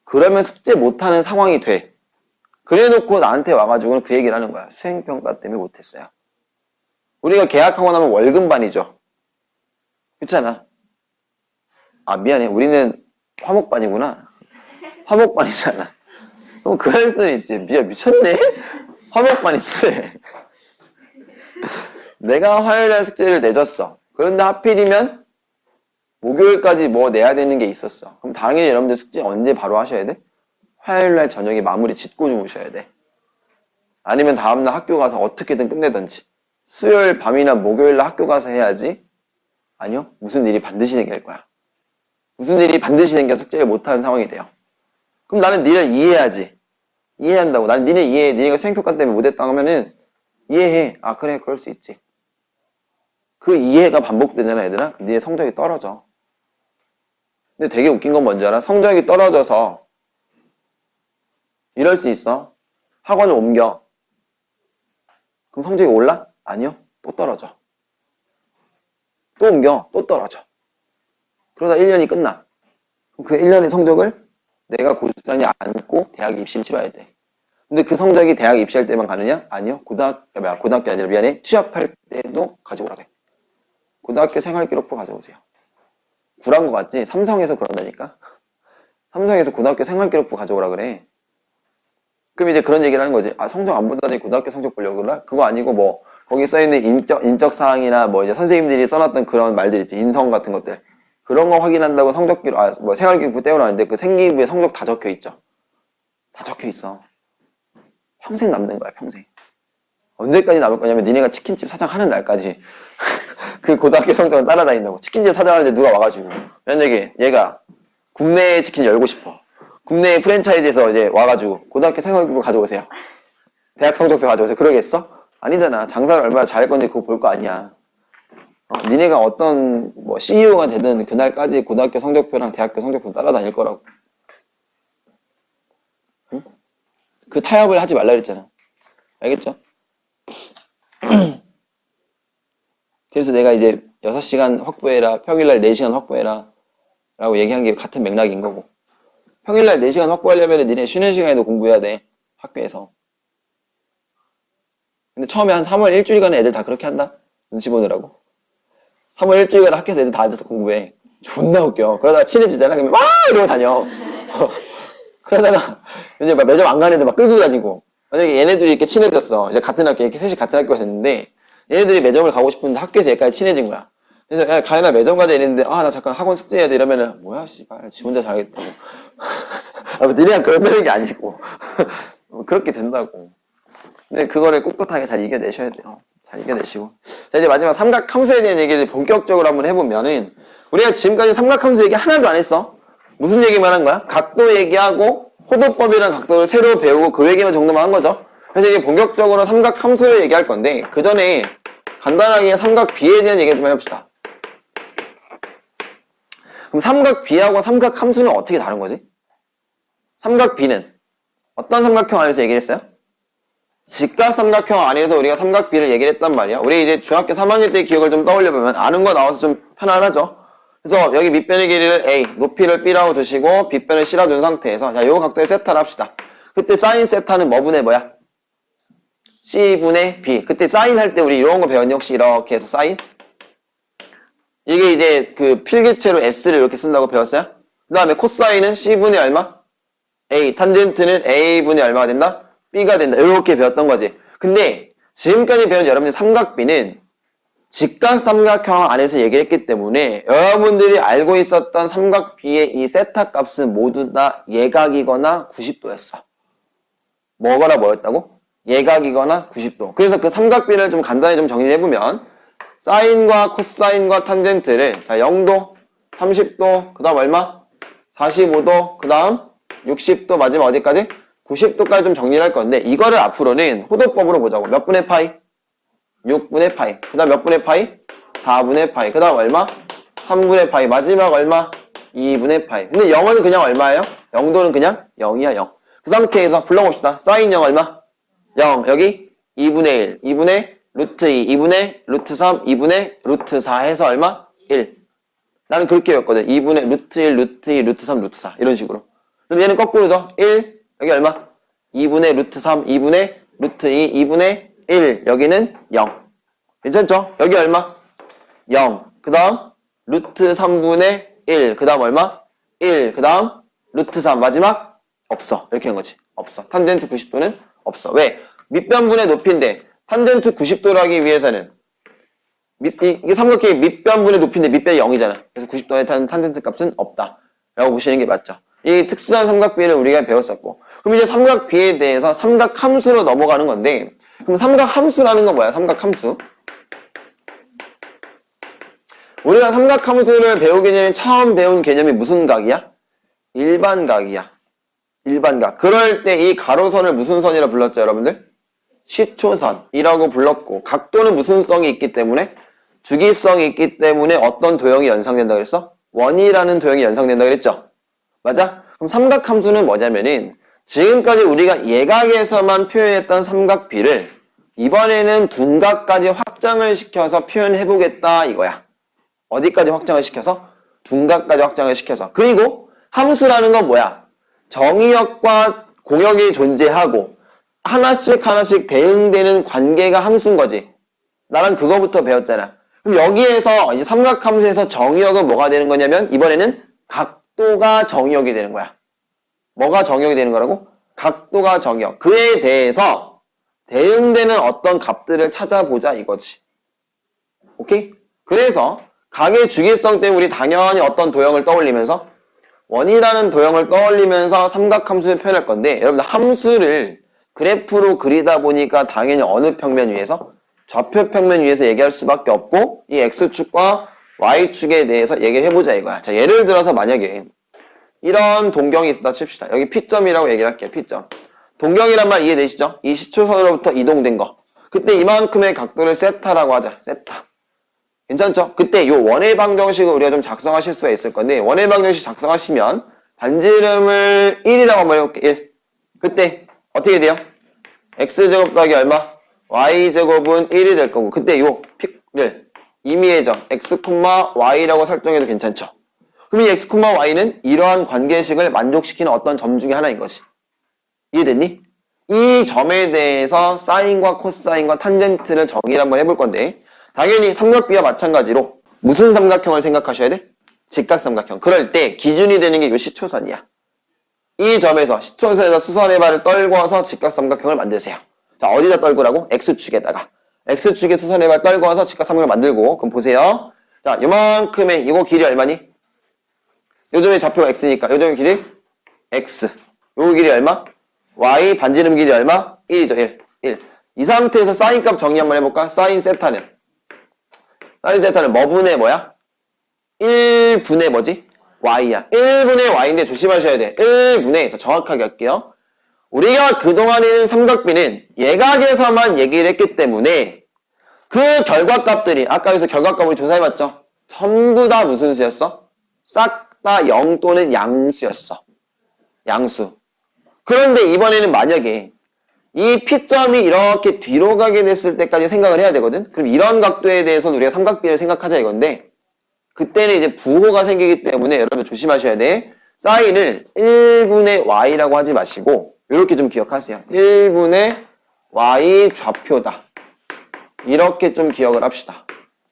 그러면 숙제 못하는 상황이 돼. 그래놓고 나한테 와가지고는 그 얘기를 하는 거야. 수행평가 때문에 못했어요. 우리가 계약하고 나면 월급반이죠. 그렇잖아. 미안해. 우리는 화목반이구나. 화목반이잖아. 그럼 그럴 수는 있지. 미쳤네? 화목반인데. 내가 화요일날 숙제를 내줬어. 그런데 하필이면 목요일까지 뭐 내야 되는 게 있었어. 그럼 당연히 여러분들 숙제 언제 바로 하셔야 돼? 화요일날 저녁에 마무리 짓고 주무셔야 돼. 아니면 다음날 학교 가서 어떻게든 끝내든지. 수요일 밤이나 목요일날 학교 가서 해야지. 아니요. 무슨 일이 반드시 생길 거야. 무슨 일이 반드시 생겨 숙제를 못하는 상황이 돼요. 그럼 나는 니를 이해해야지. 이해한다고. 난 니네 이해해. 니네가 수행평가 때문에 못했다고 하면은 이해해. 그래. 그럴 수 있지. 그 이해가 반복되잖아, 얘들아. 니네 성적이 떨어져. 근데 되게 웃긴 건 뭔지 알아? 성적이 떨어져서 이럴 수 있어. 학원을 옮겨. 그럼 성적이 올라? 아니요. 또 떨어져. 또 옮겨. 또 떨어져. 그러다 1년이 끝나. 그럼 그 1년의 성적을 내가 고스란히 안고 대학 입시를 치러야 돼. 근데 그 성적이 대학 입시할 때만 가느냐? 아니요. 고등학교 아니라 미안해. 취업할 때도 가져오라 그래. 고등학교 생활기록부 가져오세요. 굴한 거 같지? 삼성에서 그런다니까. 삼성에서 고등학교 생활기록부 가져오라 그래. 그럼 이제 그런 얘기를 하는 거지. 성적 안 보다니 고등학교 성적 보려고 그러나? 그거 아니고 뭐 거기 써있는 인적 사항이나 뭐 이제 선생님들이 써놨던 그런 말들 있지. 인성 같은 것들. 그런 거 확인한다고 성적기록, 뭐 생활기록부 떼어놨는데 그 생기부에 성적 다 적혀 있죠. 다 적혀 있어. 평생 남는 거야, 평생. 언제까지 남을 거냐면 니네가 치킨집 사장 하는 날까지 그 고등학교 성적을 따라다닌다고. 치킨집 사장하는데 누가 와가지고 만약에 얘가 국내에 치킨 열고 싶어. 국내 프랜차이즈에서 이제 와가지고 고등학교 생활기록부 가져오세요. 대학 성적표 가져오세요. 그러겠어? 아니잖아. 장사를 얼마나 잘할 건지 그거 볼 거 아니야. 니네가 어떤 뭐 CEO가 되든 그날까지 고등학교 성적표랑 대학교 성적표 따라다닐 거라고. 응? 그 타협을 하지 말라 그랬잖아. 알겠죠? 그래서 내가 이제 6시간 확보해라, 평일날 4시간 확보해라 라고 얘기한 게 같은 맥락인 거고. 평일날 4시간 확보하려면 니네 쉬는 시간에도 공부해야 돼. 학교에서. 근데 처음에 한 3월 일주일간은 애들 다 그렇게 한다? 눈치 보느라고. 3월 일주일간 학교에서 애들 다 앉아서 공부해. 존나 웃겨. 그러다가 친해지잖아. 그러면 막 이러고 다녀. 그러다가 이제 막 매점 안 가는 애들 막 끌고 다니고. 만약에 얘네들이 이렇게 친해졌어. 이제 같은 학교, 이렇게 셋이 같은 학교가 됐는데 얘네들이 매점을 가고 싶은데 학교에서 얘까지 친해진 거야. 그래서 야, 가연아 매점 가자 이랬는데 나 잠깐 학원 숙제해야 돼 이러면은 뭐야 씨발 지 혼자 잘하겠다고. 니네가 그런다는 게 아니고 그렇게 된다고. 근데 그거를 꿋꿋하게 잘 이겨내셔야 돼요. 잘 이겨내시고. 자, 이제 마지막 삼각함수에 대한 얘기를 본격적으로 한번 해보면은 우리가 지금까지 삼각함수 얘기 하나도 안 했어. 무슨 얘기만 한 거야? 각도 얘기하고 호도법이라는 각도를 새로 배우고 그 얘기만 정도만 한 거죠. 그래서 이제 본격적으로 삼각함수를 얘기할 건데 그 전에 간단하게 삼각비에 대한 얘기 좀 해봅시다. 그럼 삼각비하고 삼각함수는 어떻게 다른 거지? 삼각비는 어떤 삼각형 안에서 얘기를 했어요? 직각삼각형 안에서 우리가 삼각비를 얘기를 했단 말이야. 우리 이제 중학교 3학년 때 기억을 좀 떠올려보면 아는 거 나와서 좀 편안하죠? 그래서 여기 밑변의 길이를 A, 높이를 B라고 두시고 빗변을 C라고 둔 상태에서 자, 요 각도의 세타를 합시다. 그때 사인 세타는 뭐분의 뭐야? C분의 B. 그때 사인 할 때 우리 이런 거 배웠니? 혹시 이렇게 해서 사인? 이게 이제 그 필기체로 S를 이렇게 쓴다고 배웠어요? 그 다음에 코사인은 C분의 얼마? A. 탄젠트는 A분의 얼마가 된다? B가 된다. 이렇게 배웠던 거지. 근데 지금까지 배운 여러분들 삼각비는 직각삼각형 안에서 얘기했기 때문에 여러분들이 알고 있었던 삼각 B의 이 세타 값은 모두 다 예각이거나 90도였어. 뭐거나 뭐였다고? 예각이거나 90도. 그래서 그 삼각 B를 좀 간단히 좀 정리해보면 사인과 코사인과 탄젠트를 자 0도, 30도, 그 다음 얼마? 45도, 그 다음 60도, 마지막 어디까지? 90도까지 좀 정리를 할 건데 이거를 앞으로는 호도법으로 보자고. 몇 분의 파이? 6분의 파이. 그 다음 몇 분의 파이? 4분의 파이. 그 다음 얼마? 3분의 파이. 마지막 얼마? 2분의 파이. 근데 0은 그냥 얼마예요? 0도는 그냥 0이야 0. 그 상태에서 불러봅시다. 사인 0 얼마? 0. 여기 2분의 1. 2분의 루트 2. 2분의 루트 3. 2분의 루트 4 해서 얼마? 1. 나는 그렇게 외웠거든. 2분의 루트 1, 루트 2, 루트 3, 루트 4. 이런 식으로. 그럼 얘는 거꾸로죠. 1. 여기 얼마? 2분의 루트 3. 2분의 루트 2. 2분의 1. 여기는 0. 괜찮죠? 여기 얼마? 0. 그 다음 루트 3분의 1. 그 다음 얼마? 1. 그 다음 루트 3. 마지막? 없어. 이렇게 한 거지. 없어. 탄젠트 90도는 없어. 왜? 밑변분의 높이인데 탄젠트 90도로 하기 위해서는 이게 삼각형의 밑변분의 높이인데 밑변이 0이잖아. 그래서 90도의 탄젠트 값은 없다. 라고 보시는 게 맞죠. 이 특수한 삼각비를 우리가 배웠었고 그럼 이제 삼각비에 대해서 삼각함수로 넘어가는 건데 그럼 삼각함수라는 건 뭐야? 삼각함수. 우리가 삼각함수를 배우기 전에 처음 배운 개념이 무슨 각이야? 일반각이야. 일반각. 그럴 때 이 가로선을 무슨 선이라 불렀죠, 여러분들? 시초선이라고 불렀고 각도는 무슨 성이 있기 때문에? 주기성이 있기 때문에 어떤 도형이 연상된다 그랬어? 원이라는 도형이 연상된다 그랬죠? 맞아? 그럼 삼각함수는 뭐냐면은 지금까지 우리가 예각에서만 표현했던 삼각비를 이번에는 둔각까지 확장을 시켜서 표현해보겠다 이거야. 어디까지 확장을 시켜서? 둔각까지 확장을 시켜서. 그리고 함수라는 건 뭐야? 정의역과 공역이 존재하고 하나씩 대응되는 관계가 함수인 거지. 나랑 그거부터 배웠잖아. 그럼 여기에서 이제 삼각함수에서 정의역은 뭐가 되는 거냐면 이번에는 각도가 정의역이 되는 거야. 뭐가 정의역이 되는 거라고? 각도가 정의역. 그에 대해서 대응되는 어떤 값들을 찾아보자 이거지. 오케이? 그래서 각의 주기성 때문에 우리 당연히 어떤 도형을 떠올리면서 원이라는 도형을 떠올리면서 삼각함수를 표현할 건데 여러분들 함수를 그래프로 그리다 보니까 당연히 어느 평면 위에서? 좌표 평면 위에서 얘기할 수밖에 없고 이 X축과 Y축에 대해서 얘기를 해보자 이거야. 자, 예를 들어서 만약에 이런 동경이 있었다 칩시다. 여기 P점이라고 얘기를 할게요. P점. 동경이란 말 이해되시죠? 이 시초선으로부터 이동된 거. 그때 이만큼의 각도를 세타라고 하자. 세타. 괜찮죠? 그때 요 원의 방정식을 우리가 좀 작성하실 수가 있을 건데 원의 방정식 작성하시면 반지름을 1이라고 한번 해볼게. 1. 그때 어떻게 돼요? x제곱 더하기 얼마? y제곱은 1이 될 거고 그때 요 픽을 임의의 x, y라고 설정해도 괜찮죠? 그럼 이 x, y는 이러한 관계식을 만족시키는 어떤 점 중에 하나인 것이. 이해됐니? 이 점에 대해서 사인과 코사인과 탄젠트를 정의를 한번 해볼 건데 당연히 삼각비와 마찬가지로 무슨 삼각형을 생각하셔야 돼? 직각삼각형. 그럴 때 기준이 되는 게 요 시초선이야. 이 점에서 시초선에서 수선의 발을 떨궈서 직각삼각형을 만드세요. 자, 어디다 떨구라고? X축에다가. X축에 수선의 발 떨궈서 직각삼각형을 만들고 그럼 보세요. 자, 요만큼의 이거 길이 얼마니? 요점의 좌표가 X니까 요점의 길이 X. 요 길이 얼마? Y 반지름 길이 얼마? 1이죠. 1. 이 상태에서 사인 값 정리 한번 해볼까? 사인 세타는 뭐분의 뭐야? 1분의 뭐지? y야. 1분의 y인데 조심하셔야 돼. 1분의, 자, 정확하게 할게요. 우리가 그동안에는 삼각비는 예각에서만 얘기를 했기 때문에 그 결과값들이 아까 여기서 결과값 우리 조사해봤죠? 전부 다 무슨 수였어? 싹 다 0 또는 양수였어. 양수. 그런데 이번에는 만약에 이 P점이 이렇게 뒤로 가게 됐을 때까지 생각을 해야 되거든? 그럼 이런 각도에 대해서는 우리가 삼각비를 생각하자 이건데 그때는 이제 부호가 생기기 때문에 여러분 조심하셔야 돼. 사인을 1분의 y라고 하지 마시고 이렇게 좀 기억하세요. 1분의 y 좌표다. 이렇게 좀 기억을 합시다.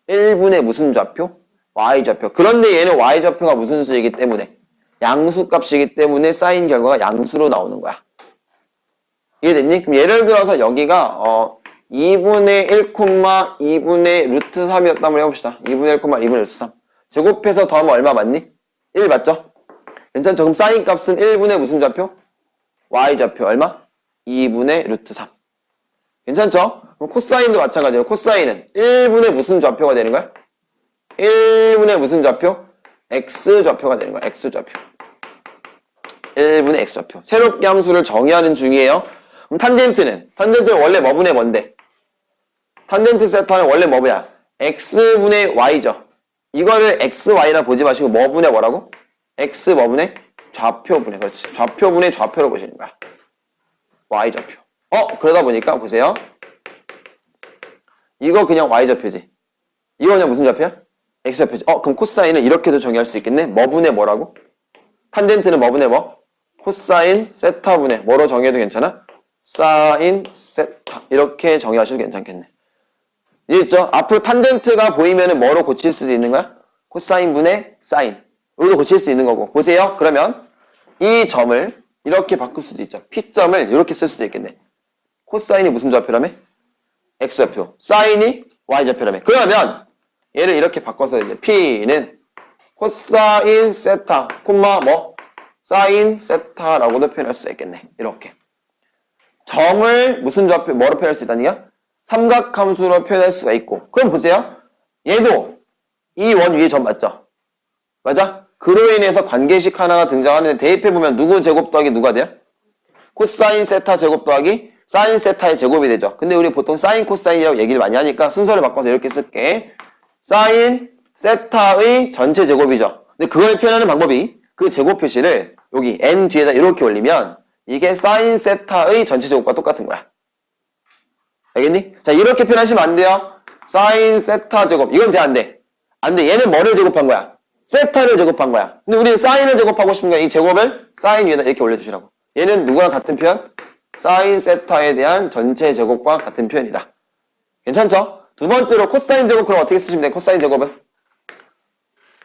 1분의 무슨 좌표? y 좌표. 그런데 얘는 y 좌표가 무슨 수이기 때문에 양수 값이기 때문에 사인 결과가 양수로 나오는 거야. 이해됐니? 그럼 예를 들어서 여기가 2분의 1, 2분의 루트 3이었단 말이야. 해봅시다. 2분의 1, 2분의 루트 3. 제곱해서 더하면 얼마 맞니? 1 맞죠? 괜찮죠? 그럼 사인 값은 1분의 무슨 좌표? y좌표 얼마? 2분의 루트 3. 괜찮죠? 그럼 코사인도 마찬가지로 코사인은 1분의 무슨 좌표가 되는 거야? 1분의 무슨 좌표? x좌표가 되는 거야. x좌표. 1분의 x좌표. 새롭게 함수를 정의하는 중이에요. 그럼 탄젠트는 원래 뭐분의 뭔데? 탄젠트 세타는 원래 뭐야? x분의 y죠. 이거를 xy라 보지 마시고 뭐분의 뭐라고? x 뭐분의? 좌표분의. 그렇지. 좌표분의 좌표로 보시는 거야. y좌표. 그러다 보니까 보세요. 이거 그냥 y좌표지. 이거 그냥 무슨 좌표야? x좌표지. 그럼 코사인은 이렇게도 정의할 수 있겠네. 뭐분의 뭐라고? 탄젠트는 뭐분의 뭐? 코사인 세타분의 뭐로 정의해도 괜찮아? 사인 세타. 이렇게 정의하셔도 괜찮겠네. 이해했죠? 앞으로 탄젠트가 보이면은 뭐로 고칠 수도 있는 거야? 코사인분의 사인. 여기도 고칠 수 있는 거고. 보세요. 그러면 이 점을 이렇게 바꿀 수도 있죠. P점을 이렇게 쓸 수도 있겠네. 코사인이 무슨 좌표라며? X좌표. 사인이 Y좌표라며. 그러면 얘를 이렇게 바꿔서 이제 P는 코사인 세타, 콤마 뭐? 사인 세타라고도 표현할 수 있겠네. 이렇게. 점을 무슨 좌표, 뭐로 표현할 수 있다는 게? 삼각함수로 표현할 수가 있고. 그럼 보세요. 얘도 이 원 위에 점 맞죠? 맞아? 그로 인해서 관계식 하나가 등장하는데 대입해보면 누구 제곱 더하기 누가 돼요? 코사인 세타 제곱 더하기 사인 세타의 제곱이 되죠. 근데 우리 보통 사인 코사인이라고 얘기를 많이 하니까 순서를 바꿔서 이렇게 쓸게. 사인 세타의 전체 제곱이죠. 근데 그걸 표현하는 방법이 그 제곱 표시를 여기 n 뒤에다 이렇게 올리면 이게 사인 세타의 전체 제곱과 똑같은 거야. 알겠니? 자, 이렇게 표현하시면 안 돼요. 사인 세타 제곱. 이건 돼, 안 돼? 안 돼. 얘는 뭐를 제곱한 거야? 세타를 제곱한 거야. 근데 우리는 사인을 제곱하고 싶은 거야. 이 제곱을 사인 위에다 이렇게 올려주시라고. 얘는 누구랑 같은 표현? 사인 세타에 대한 전체 제곱과 같은 표현이다. 괜찮죠? 두 번째로 코사인 제곱 그럼 어떻게 쓰시면 돼? 코사인 제곱은?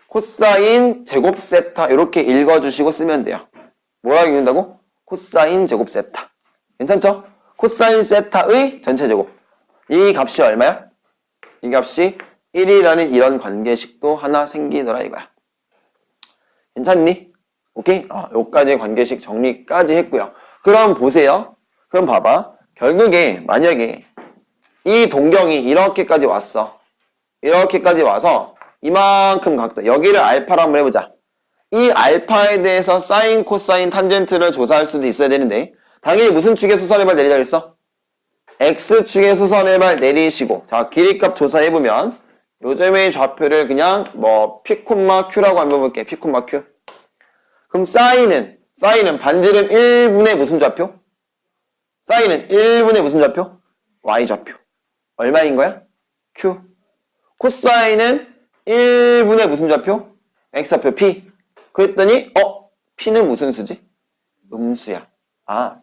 코사인 제곱 세타 이렇게 읽어주시고 쓰면 돼요. 뭐라고 읽는다고? 코사인 제곱 세타. 괜찮죠? 코사인 세타의 전체 제곱. 이 값이 얼마야? 이 값이 1이라는 이런 관계식도 하나 생기더라 이거야. 괜찮니? 오케이? 여기까지 관계식 정리까지 했고요. 그럼 보세요. 그럼 봐봐. 결국에 만약에 이 동경이 이렇게까지 왔어. 이렇게까지 와서 이만큼 각도. 여기를 알파로 한번 해보자. 이 알파에 대해서 사인, 코사인, 탄젠트를 조사할 수도 있어야 되는데 당연히 무슨 축의 수선해발 내리자 그랬어? X축의 수선해발 내리시고 자 길이값 조사해보면 요즘의 좌표를 그냥 뭐 P, Q라고 한번 볼게. P, Q. 그럼 사인은 반지름 1분의 무슨 좌표? 사인은 1분의 무슨 좌표? Y좌표. 얼마인 거야? Q. 코사인은 1분의 무슨 좌표? X좌표 P. 그랬더니 P는 무슨 수지? 음수야.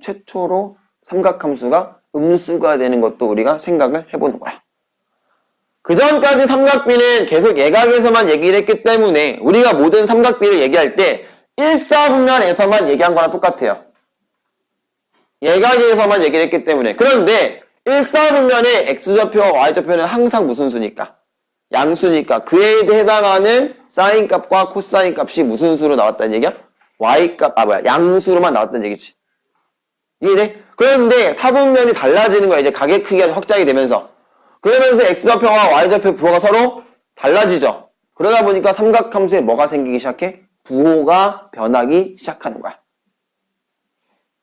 최초로 삼각함수가 음수가 되는 것도 우리가 생각을 해보는 거야. 그 전까지 삼각비는 계속 예각에서만 얘기를 했기 때문에 우리가 모든 삼각비를 얘기할 때 1사분면에서만 얘기한 거랑 똑같아요. 예각에서만 얘기를 했기 때문에. 그런데 1사분면의 X좌표와 Y좌표는 항상 무슨 수니까? 양수니까 그에 해당하는 사인 값과 코사인 값이 무슨 수로 나왔다는 얘기야? Y값, 양수로만 나왔다는 얘기지. 이해돼? 그런데 사분면이 달라지는 거야. 이제 가계 크기가 확장이 되면서. 그러면서 X좌표와 Y좌표 부호가 서로 달라지죠. 그러다 보니까 삼각함수에 뭐가 생기기 시작해? 부호가 변하기 시작하는 거야.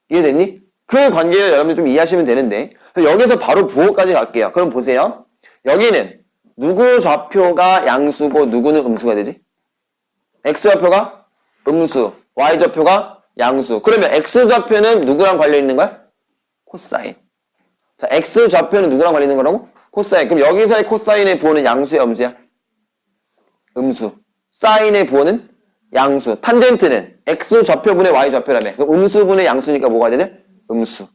이해됐니? 그 관계를 여러분들 좀 이해하시면 되는데 여기서 바로 부호까지 갈게요. 그럼 보세요. 여기는 누구 좌표가 양수고 누구는 음수가 되지? X좌표가 음수, Y좌표가 양수. 그러면 X좌표는 누구랑 관련있는 거야? 코사인. 자, X좌표는 누구랑 관련있는 거라고? 코사인. 그럼 여기서의 코사인의 부호는 양수야, 음수야? 음수. 사인의 부호는 양수. 탄젠트는 X좌표분의 Y좌표라며. 그럼 음수분의 양수니까 뭐가 되네? 음수.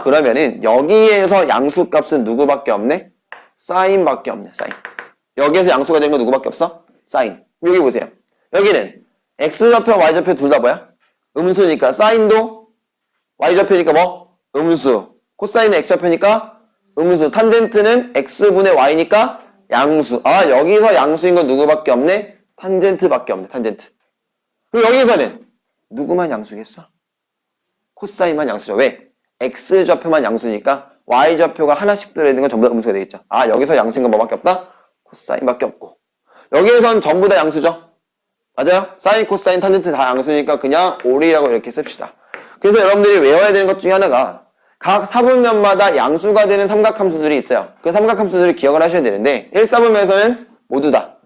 그러면은 여기에서 양수값은 누구밖에 없네? 사인밖에 없네. 사인. 여기에서 양수가 되는 건 누구밖에 없어? 사인. 여기 보세요. 여기는 X좌표, Y좌표 둘 다 뭐야? 음수니까 사인도 Y좌표니까 뭐? 음수. 코사인은 X좌표니까 음수. 탄젠트는 x분의 y니까 양수. 아, 여기서 양수인 건 누구밖에 없네? 탄젠트밖에 없네, 탄젠트. 그럼 여기서는 누구만 양수겠어? 코사인만 양수죠. 왜? x좌표만 양수니까 y좌표가 하나씩 들어있는 건 전부 다 음수가 되겠죠. 아, 여기서 양수인 건 뭐밖에 없다? 코사인밖에 없고. 여기에선 전부 다 양수죠. 맞아요? 사인, 코사인, 탄젠트 다 양수니까 그냥 올이라고 이렇게 씁시다. 그래서 여러분들이 외워야 되는 것 중에 하나가 각 사분면마다 양수가 되는 삼각함수들이 있어요. 그 삼각함수들을 기억을 하셔야 되는데 1사분면에서는 모두 다.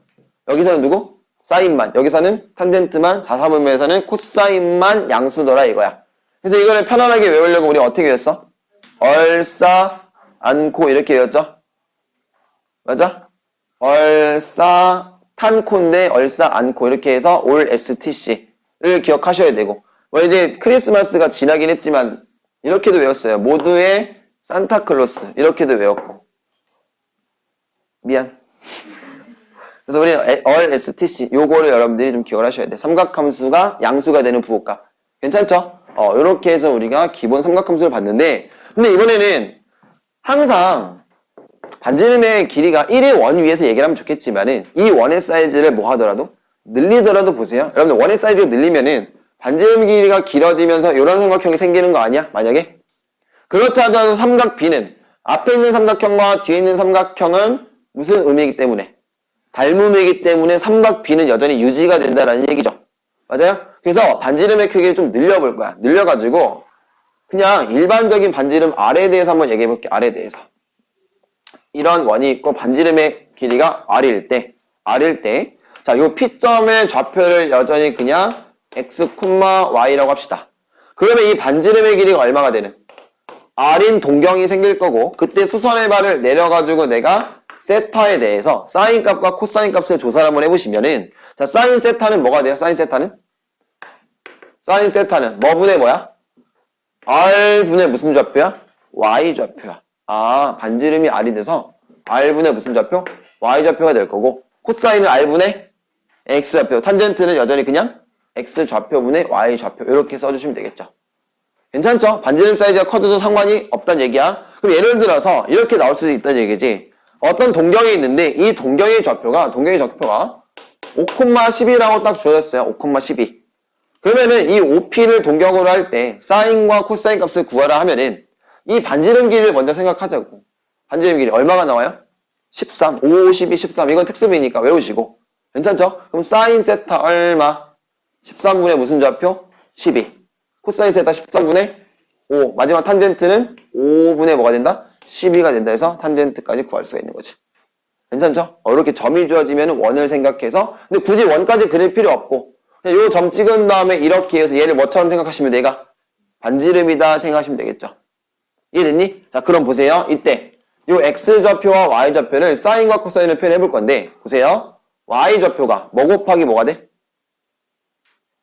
여기서는 누구? 사인만. 여기서는 탄젠트만. 4사분면에서는 코사인만 양수더라 이거야. 그래서 이거를 편안하게 외우려고 우리 어떻게 외웠어? 얼싸 않고 이렇게 외웠죠? 맞아? 얼싸 탄코인데 얼싸 않고 이렇게 해서 올 STC를 기억하셔야 되고 뭐 이제 크리스마스가 지나긴 했지만 이렇게도 외웠어요. 모두의 산타클로스 이렇게도 외웠고 미안. 그래서 우리는 얼 STC 요거를 여러분들이 좀 기억을 하셔야 돼. 삼각함수가 양수가 되는 부호가 괜찮죠? 이렇게 해서 우리가 기본 삼각함수를 봤는데 근데 이번에는 항상 반지름의 길이가 1의 원 위에서 얘기를 하면 좋겠지만은 이 원의 사이즈를 뭐 하더라도 늘리더라도 보세요. 여러분들 원의 사이즈가 늘리면은 반지름 길이가 길어지면서 이런 삼각형이 생기는 거 아니야? 만약에? 그렇다 하더라도 삼각 B는 앞에 있는 삼각형과 뒤에 있는 삼각형은 무슨 의미이기 때문에? 닮음이기 때문에 삼각 B는 여전히 유지가 된다라는 얘기죠. 맞아요? 그래서 반지름의 크기를 좀 늘려볼 거야. 늘려가지고 그냥 일반적인 반지름 R에 대해서 한번 얘기해 볼게. R에 대해서. 이런 원이 있고 반지름의 길이가 R일 때 자, 요 P점의 좌표를 여전히 그냥 X, Y라고 합시다. 그러면 이 반지름의 길이가 얼마가 되는? R인 동경이 생길 거고 그때 수선의 발을 내려가지고 내가 세타에 대해서 사인 값과 코사인 값을 조사를 한번 해보시면은 자, 사인 세타는 뭐가 돼요? 사인 세타는 뭐 분의 뭐야? R분의 무슨 좌표야? Y좌표야. 아, 반지름이 R이 돼서 R분의 무슨 좌표? Y좌표가 될 거고 코사인은 R분의 X좌표, 탄젠트는 여전히 그냥 X좌표분의 Y좌표 이렇게 써주시면 되겠죠. 괜찮죠? 반지름 사이즈가 커져도 상관이 없다는 얘기야. 그럼 예를 들어서 이렇게 나올 수도 있다는 얘기지. 어떤 동경이 있는데 이 동경의 좌표가 5,12라고 딱 주어졌어요. 5,12. 그러면은 이 OP를 동경으로 할 때 사인과 코사인 값을 구하라 하면은 이 반지름 길이를 먼저 생각하자고. 반지름 길이 얼마가 나와요? 13. 5, 12, 13. 이건 특수비니까 외우시고. 괜찮죠? 그럼 사인 세타 얼마? 13분의 무슨 좌표? 12. 코사인 세타 13분의 5. 마지막 탄젠트는 5분의 뭐가 된다? 12가 된다 해서 탄젠트까지 구할 수가 있는 거지. 괜찮죠? 이렇게 점이 주어지면 원을 생각해서 근데 굳이 원까지 그릴 필요 없고 요 점 찍은 다음에 이렇게 해서 얘를 뭐처럼 생각하시면 내가 반지름이다 생각하시면 되겠죠. 이해됐니? 자, 그럼 보세요. 이때 요 X좌표와 Y좌표를 사인과 코사인을 표현해 볼 건데 보세요. Y좌표가 뭐 곱하기 뭐가 돼?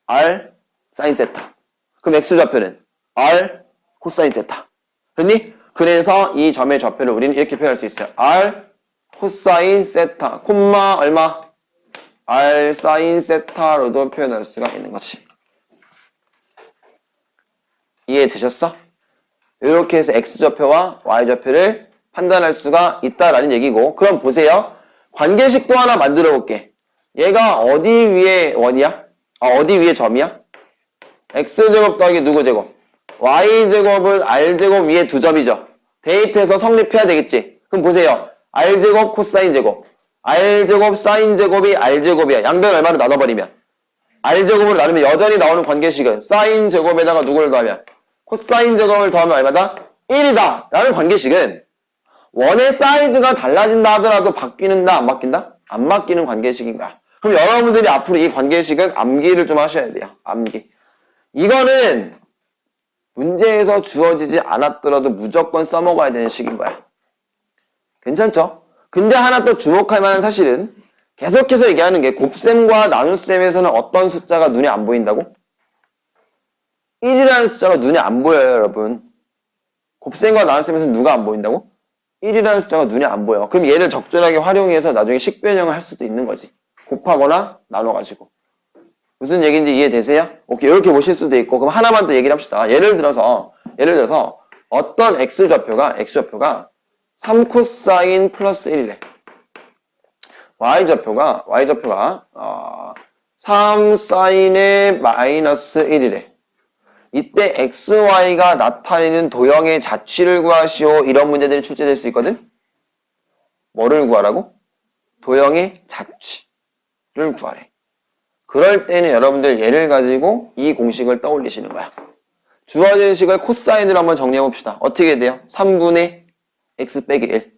R 사인 세타. 그럼 X좌표는 R 코사인 세타. 됐니? 그래서 이 점의 좌표를 우리는 이렇게 표현할 수 있어요. R 코사인 세타, 콤마 얼마? R 사인 세타로도 표현할 수가 있는 거지. 이해되셨어? 이렇게 해서 X좌표와 Y좌표를 판단할 수가 있다라는 얘기고 그럼 보세요. 관계식도 하나 만들어 볼게. 얘가 어디 위에 원이야? 어디 위에 점이야? X제곱 더하기 누구 제곱? Y제곱은 R제곱 위에 두 점이죠. 대입해서 성립해야 되겠지. 그럼 보세요. R제곱 코사인 제곱 R제곱 사인 제곱이 R제곱이야. 양변 얼마로 나눠버리면 R제곱으로 나누면 여전히 나오는 관계식은 사인 제곱에다가 누구를 더하면 코사인 제곱을 더하면 얼마다? 1이다 라는 관계식은 원의 사이즈가 달라진다 하더라도 바뀌는다 안 바뀐다? 안 바뀌는 관계식인 거야. 그럼 여러분들이 앞으로 이 관계식은 암기를 좀 하셔야 돼요. 암기. 이거는 문제에서 주어지지 않았더라도 무조건 써먹어야 되는 식인 거야. 괜찮죠? 근데 하나 또 주목할 만한 사실은 계속해서 얘기하는 게 곱셈과 나눗셈에서는 어떤 숫자가 눈에 안 보인다고? 1이라는 숫자가 눈에 안 보여요, 여러분. 곱셈과 나눗셈에서는 누가 안 보인다고? 1이라는 숫자가 눈에 안 보여. 그럼 얘를 적절하게 활용해서 나중에 식변형을 할 수도 있는 거지. 곱하거나 나눠가지고. 무슨 얘기인지 이해되세요? 오케이, 이렇게 보실 수도 있고. 그럼 하나만 더 얘기를 합시다. 예를 들어서 어떤 X좌표가 3코사인 플러스 1이래. y좌표가 3사인의 마이너스 1이래. 이때 xy가 나타내는 도형의 자취를 구하시오. 이런 문제들이 출제될 수 있거든. 뭐를 구하라고? 도형의 자취를 구하래. 그럴 때는 여러분들 얘를 가지고 이 공식을 떠올리시는 거야. 주어진 식을 코사인으로 한번 정리해 봅시다. 어떻게 돼요? 3분의 x 빼기 1.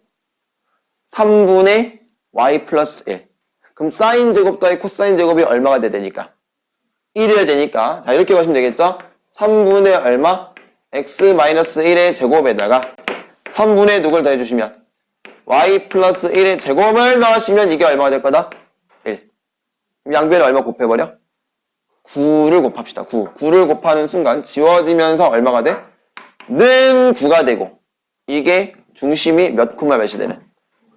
3분의 y 플러스 1. 그럼 사인 제곱 더하기 코사인 제곱이 얼마가 돼야 되니까? 1이어야 되니까. 자, 이렇게 가시면 되겠죠? 3분의 얼마? x 마이너스 1의 제곱에다가 3분의 누굴 더해주시면 y 플러스 1의 제곱을 넣으시면 이게 얼마가 될 거다? 1. 그럼 양변을 얼마 곱해버려? 9를 곱합시다. 9를 곱하는 순간 지워지면서 얼마가 돼? 는 9가 되고 이게 중심이 몇 콤마 몇이 되는?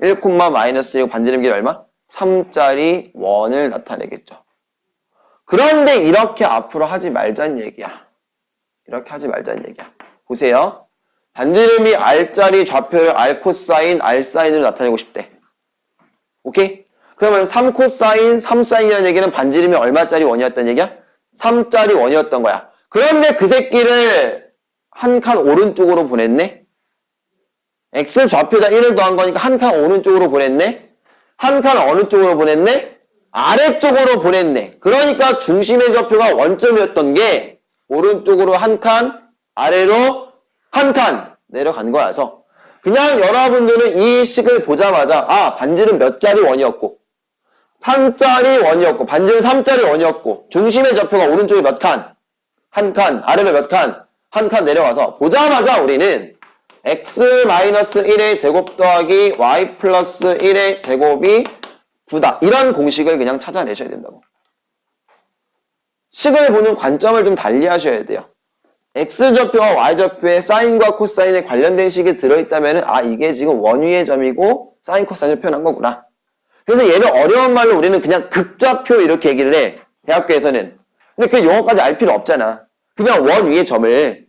1 콤마 마이너스 1 반지름 길이 얼마? 3짜리 원을 나타내겠죠. 그런데 이렇게 앞으로 하지 말자는 얘기야. 이렇게 하지 말자는 얘기야. 보세요. 반지름이 R짜리 좌표를 R 코사인, R 사인으로 나타내고 싶대. 오케이? 그러면 3 코사인, 3 사인이라는 얘기는 반지름이 얼마짜리 원이었던 얘기야? 3짜리 원이었던 거야. 그런데 그 새끼를 한 칸 오른쪽으로 보냈네? X 좌표에다 1을 더한 거니까 한 칸 오른쪽으로 보냈네? 한 칸 어느 쪽으로 보냈네? 아래쪽으로 보냈네. 그러니까 중심의 좌표가 원점이었던 게 오른쪽으로 한 칸, 아래로 한 칸 내려간 거라서 그냥 여러분들은 이 식을 보자마자 아, 반지름 몇 짜리 원이었고 3짜리 원이었고 반지름 3짜리 원이었고 중심의 좌표가 오른쪽에 몇 칸? 한 칸, 아래로 몇 칸? 한 칸 내려가서 보자마자 우리는 x-1의 제곱 더하기 y 플러스 1의 제곱이 9다. 이런 공식을 그냥 찾아내셔야 된다고. 식을 보는 관점을 좀 달리 하셔야 돼요. x좌표와 y좌표에 사인과 코사인에 관련된 식이 들어있다면 아 이게 지금 원위의 점이고 사인 코사인을 표현한 거구나. 그래서 얘를 어려운 말로 우리는 그냥 극좌표 이렇게 얘기를 해. 대학교에서는. 근데 그 용어까지 알 필요 없잖아. 그냥 원위의 점을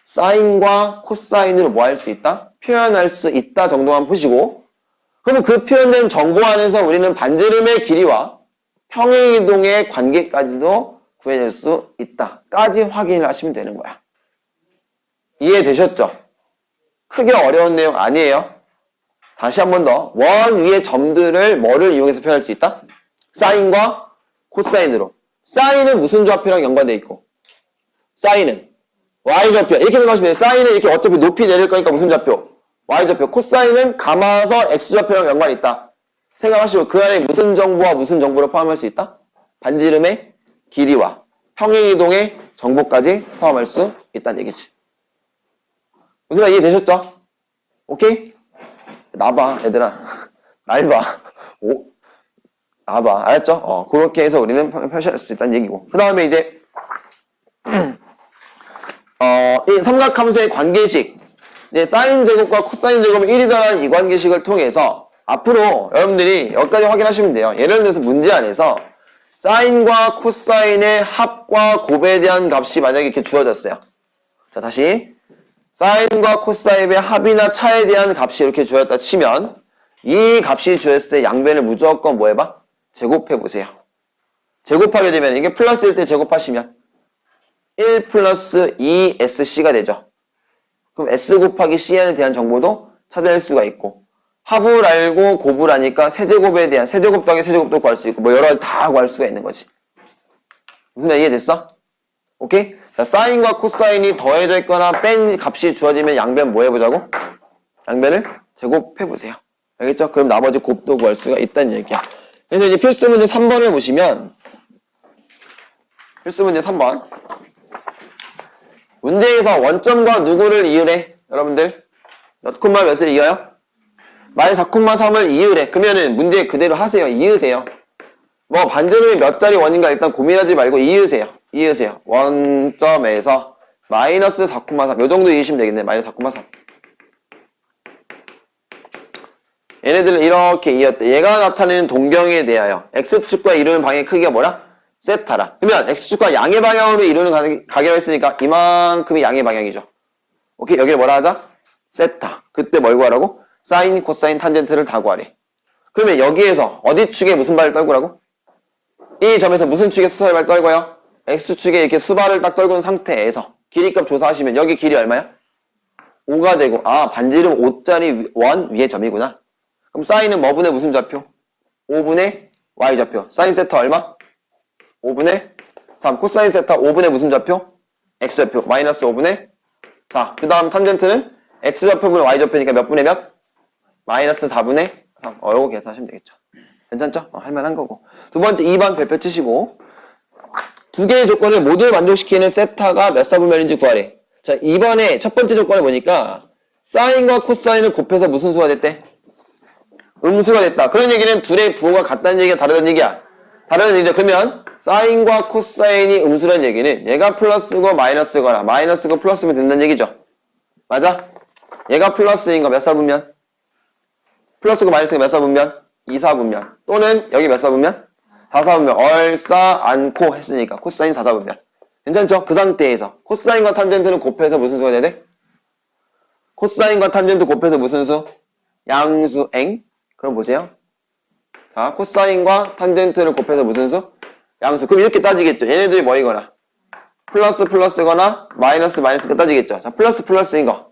사인과 코사인으로 뭐 할 수 있다? 표현할 수 있다 정도만 보시고 그러면 그 표현된 정보 안에서 우리는 반지름의 길이와 평행이동의 관계까지도 구해낼 수 있다. 까지 확인을 하시면 되는 거야. 이해되셨죠? 크게 어려운 내용 아니에요. 다시 한 번 더. 원 위의 점들을 뭐를 이용해서 표현할 수 있다? 사인과 코사인으로. 사인은 무슨 좌표랑 연관되어 있고 사인은 y좌표. 이렇게 생각하시면 돼요. 사인은 이렇게 어차피 높이 내릴 거니까 무슨 좌표? y좌표. 코사인은 감아서 x좌표랑 연관이 있다. 생각하시고 그 안에 무슨 정보와 무슨 정보를 포함할 수 있다? 반지름의 길이와 평행이동의 정보까지 포함할 수 있다는 얘기지. 무슨 말 이해되셨죠? 오케이? 나봐 얘들아. 날 봐. 오, 나봐. 알았죠? 그렇게 해서 우리는 표시할 수 있다는 얘기고. 그 다음에 이제 이 삼각함수의 관계식 이제 사인 제곱과 코사인 제곱은 1이다라는 이 관계식을 통해서 앞으로 여러분들이 여기까지 확인하시면 돼요. 예를 들어서 문제 안에서 사인과 코사인의 합과 곱에 대한 값이 만약에 이렇게 주어졌어요. 자, 다시 사인과 코사인의 합이나 차에 대한 값이 이렇게 주어졌다 치면 이 값이 주어졌을 때 양변을 무조건 뭐 해봐? 제곱해보세요. 제곱하게 되면 이게 플러스일 때 제곱하시면 1 플러스 2SC가 되죠. 그럼 S 곱하기 CN에 대한 정보도 찾아낼 수가 있고 합을 알고 곱을 아니까 세제곱에 대한 세제곱 더하기 세제곱도 구할 수 있고 뭐 여러 가지 다 구할 수가 있는 거지. 무슨 말 이해됐어? 오케이? 자, 사인과 코사인이 더해져 있거나 뺀 값이 주어지면 양변 뭐 해보자고? 양변을 제곱해보세요. 알겠죠? 그럼 나머지 곱도 구할 수가 있다는 얘기야. 그래서 이제 필수 문제 3번을 보시면 필수 문제 3번 문제에서 원점과 누구를 이으래? 여러분들 몇 콤마 몇을 이어요? 마이너스 4,3을 이으래. 그러면은 문제 그대로 하세요. 이으세요. 뭐 반지름이 몇 짜리 원인가 일단 고민하지 말고 이으세요. 이으세요. 원점에서 마이너스 4,3 요 정도 이으시면 되겠네. 마이너스 4,3 얘네들은 이렇게 이었대. 얘가 나타내는 동경에 대하여 X축과 이루는 방향의 크기가 뭐라? 세타라. 그러면 X축과 양의 방향으로 이루는 가계가 있으니까 이만큼이 양의 방향이죠. 오케이? 여기를 뭐라 하자? 세타. 그때 뭘 구하라고? 사인, 코사인, 탄젠트를 다 구하래. 그러면 여기에서 어디 축에 무슨 발을 떨구라고? 이 점에서 무슨 축에 수서의 발 떨궈요? X축에 이렇게 수발을 딱 떨군 상태에서 길이값 조사하시면 여기 길이 얼마야? 5가 되고, 아, 반지름 5짜리 원 위에 점이구나. 그럼 사인은 뭐분의 무슨 좌표? 5분의 Y좌표. 사인 세타 얼마? 5분의 3. 코사인 세타 5분의 무슨 좌표? X좌표. 마이너스 5분의 4. 그 다음 탄젠트는 X좌표분의 Y좌표니까 몇 분의 몇? 마이너스 4분의 3. 요거 계산하시면 되겠죠. 괜찮죠? 할만한 거고. 두 번째 2번 별표 치시고, 두 개의 조건을 모두 만족시키는 세타가 몇 사분면인지 구하래. 자, 이번에 첫 번째 조건을 보니까 사인과 코사인을 곱해서 무슨 수가 됐대? 음수가 됐다. 그런 얘기는 둘의 부호가 같다는 얘기가 다르다는 얘기야. 다르다는 얘기죠. 그러면 사인과 코사인이 음수라는 얘기는 얘가 플러스고 마이너스거나 마이너스고 플러스면 된다는 얘기죠. 맞아? 얘가 플러스인 거 몇 사분면? 플러스고 마이너스가 몇 사분면? 2사분면. 또는 여기 몇 사분면? 4사분면. 얼싸 않고 했으니까 코사인 4사분면. 괜찮죠? 그 상태에서 코사인과 탄젠트는 곱해서 무슨 수가 돼야 돼? 코사인과 탄젠트 곱해서 무슨 수? 양수행. 그럼 보세요. 자, 코사인과 탄젠트를 곱해서 무슨 수? 양수. 그럼 이렇게 따지겠죠. 얘네들이 뭐이거나 플러스 플러스거나 마이너스 마이너스가 따지겠죠. 자, 플러스 플러스인 거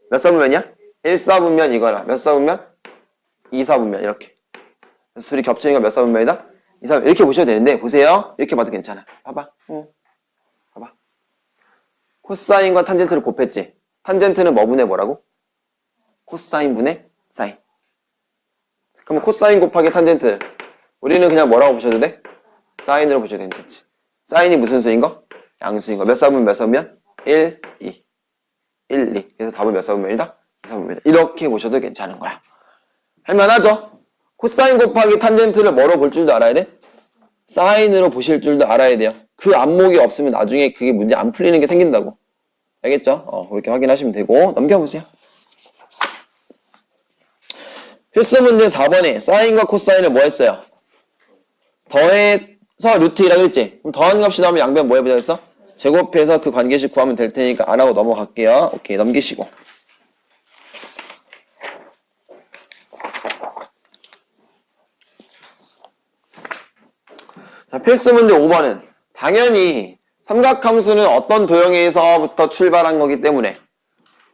몇 사분면이야? 1사분면이거나 몇 사분면? 2사분면. 이렇게. 그래서 둘이 겹치는 거 몇 사분면이다? 2사분면. 이렇게 보셔도 되는데 보세요. 이렇게 봐도 괜찮아. 봐봐. 봐봐. 코사인과 탄젠트를 곱했지. 탄젠트는 뭐 분의 뭐라고? 코사인 분의 사인. 그럼 코사인 곱하기 탄젠트. 우리는 그냥 뭐라고 보셔도 돼? 사인으로 보셔도 괜찮지. 사인이 무슨 수인 거? 양수인 거. 몇 사분면 몇 사분면? 1, 2. 1, 2. 그래서 답은 몇 사분면이다? 2사분면이다. 이렇게 보셔도 괜찮은 거야. 할만하죠? 코사인 곱하기 탄젠트를 뭐로 볼 줄도 알아야 돼? 사인으로 보실 줄도 알아야 돼요. 그 안목이 없으면 나중에 그게 문제 안 풀리는 게 생긴다고. 알겠죠? 그렇게 확인하시면 되고 넘겨보세요. 필수 문제 4번에 사인과 코사인을 뭐 했어요? 더해서 루트 2라고 그랬지? 그럼 더하는 값이 나오면 양변 뭐 해보자 했어? 제곱해서 그 관계식 구하면 될 테니까 안 하고 넘어갈게요. 오케이, 넘기시고. 자, 필수 문제 5번은 당연히 삼각함수는 어떤 도형에서부터 출발한 거기 때문에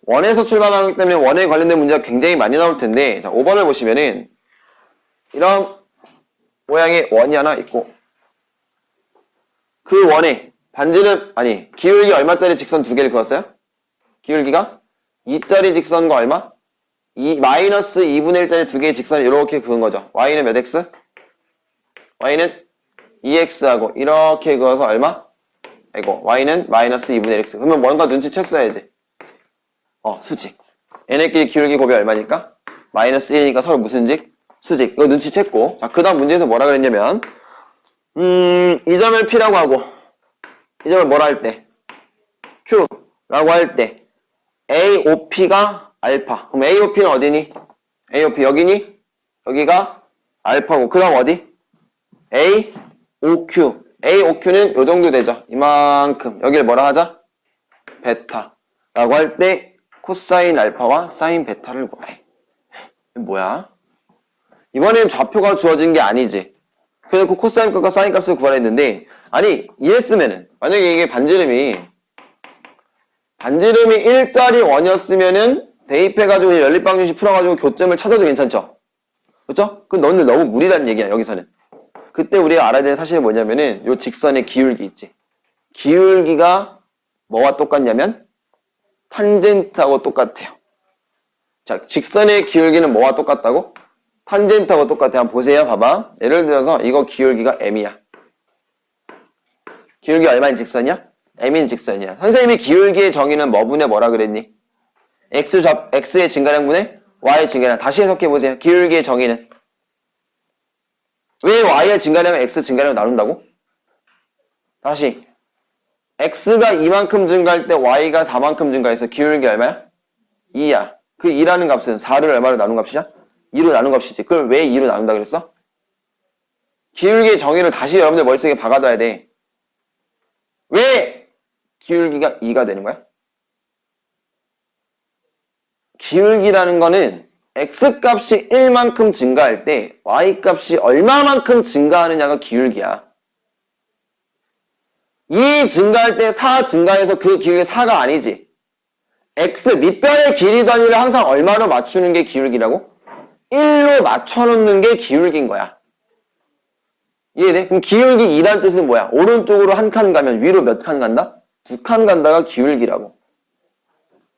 원에서 출발한 거기 때문에 원에 관련된 문제가 굉장히 많이 나올 텐데, 자, 5번을 보시면은 이런 모양의 원이 하나 있고 그 원에 반지름, 아니 기울기 얼마짜리 직선 두 개를 그었어요? 기울기가 2짜리 직선과 얼마? 마이너스 2분의 1짜리 두 개의 직선을 이렇게 그은 거죠. y는 몇 x? y는 2x하고 이렇게 그어서 얼마? 아이고, y는 마이너스 2분의 1x. 그러면 뭔가 눈치챘어야지. 수직. 얘네끼리 기울기 곱이 얼마니까? 마이너스 1이니까 서로 무슨 직? 수직. 이거 눈치챘고. 자, 그 다음 문제에서 뭐라 그랬냐면 이 점을 P라고 하고 이 점을 뭐라 할 때? Q라고 할 때 AOP가 알파. 그럼 AOP는 어디니? AOP 여기니? 여기가 알파고. 그 다음 어디? AOQ. AOQ는 요 정도 되죠. 이만큼. 여기를 뭐라 하자? 베타라고 할 때 코사인 알파와 사인 베타를 구하래. 뭐야? 이번에는 좌표가 주어진 게 아니지. 그래서 그 코사인 값과 사인 값을 구하라 했는데, 아니 이랬으면은 만약에 이게 반지름이 1짜리 원이었으면은 대입해가지고 연립방정식 풀어가지고 교점을 찾아도 괜찮죠? 그렇죠? 그 너는 너무 무리라는 얘기야. 여기서는. 그때 우리가 알아야 되는 사실이 뭐냐면은 요 직선의 기울기 있지. 기울기가 뭐와 똑같냐면 탄젠트하고 똑같아요. 자, 직선의 기울기는 뭐와 똑같다고? 탄젠트하고 똑같아요. 한번 보세요. 봐봐. 예를 들어서 이거 기울기가 m이야. 기울기 얼마인 직선이야? m인 직선이야. 선생님이 기울기의 정의는 뭐 분의 뭐라 그랬니? x의 증가량분의 y의 증가량. 다시 해석해보세요. 기울기의 정의는 왜 y의 증가량을 x 증가량을 나눈다고? 다시 x가 이만큼 증가할 때 y가 4만큼 증가해서 기울기 얼마야? 2야. 그 2라는 값은 4를 얼마로 나눈 값이야? 2로 나눈 값이지. 그럼 왜 2로 나눈다 그랬어? 기울기의 정의를 다시 여러분들 머릿속에 박아둬야 돼. 왜 기울기가 2가 되는 거야? 기울기라는 거는 x값이 1만큼 증가할 때 y값이 얼마만큼 증가하느냐가 기울기야. 2 증가할 때 4 증가해서 그 기울기 4가 아니지. x 밑변의 길이 단위를 항상 얼마로 맞추는 게 기울기라고? 1로 맞춰놓는 게 기울기인 거야. 이해돼? 그럼 기울기 2란 뜻은 뭐야? 오른쪽으로 한 칸 가면 위로 몇 칸 간다? 2칸 간다가 기울기라고.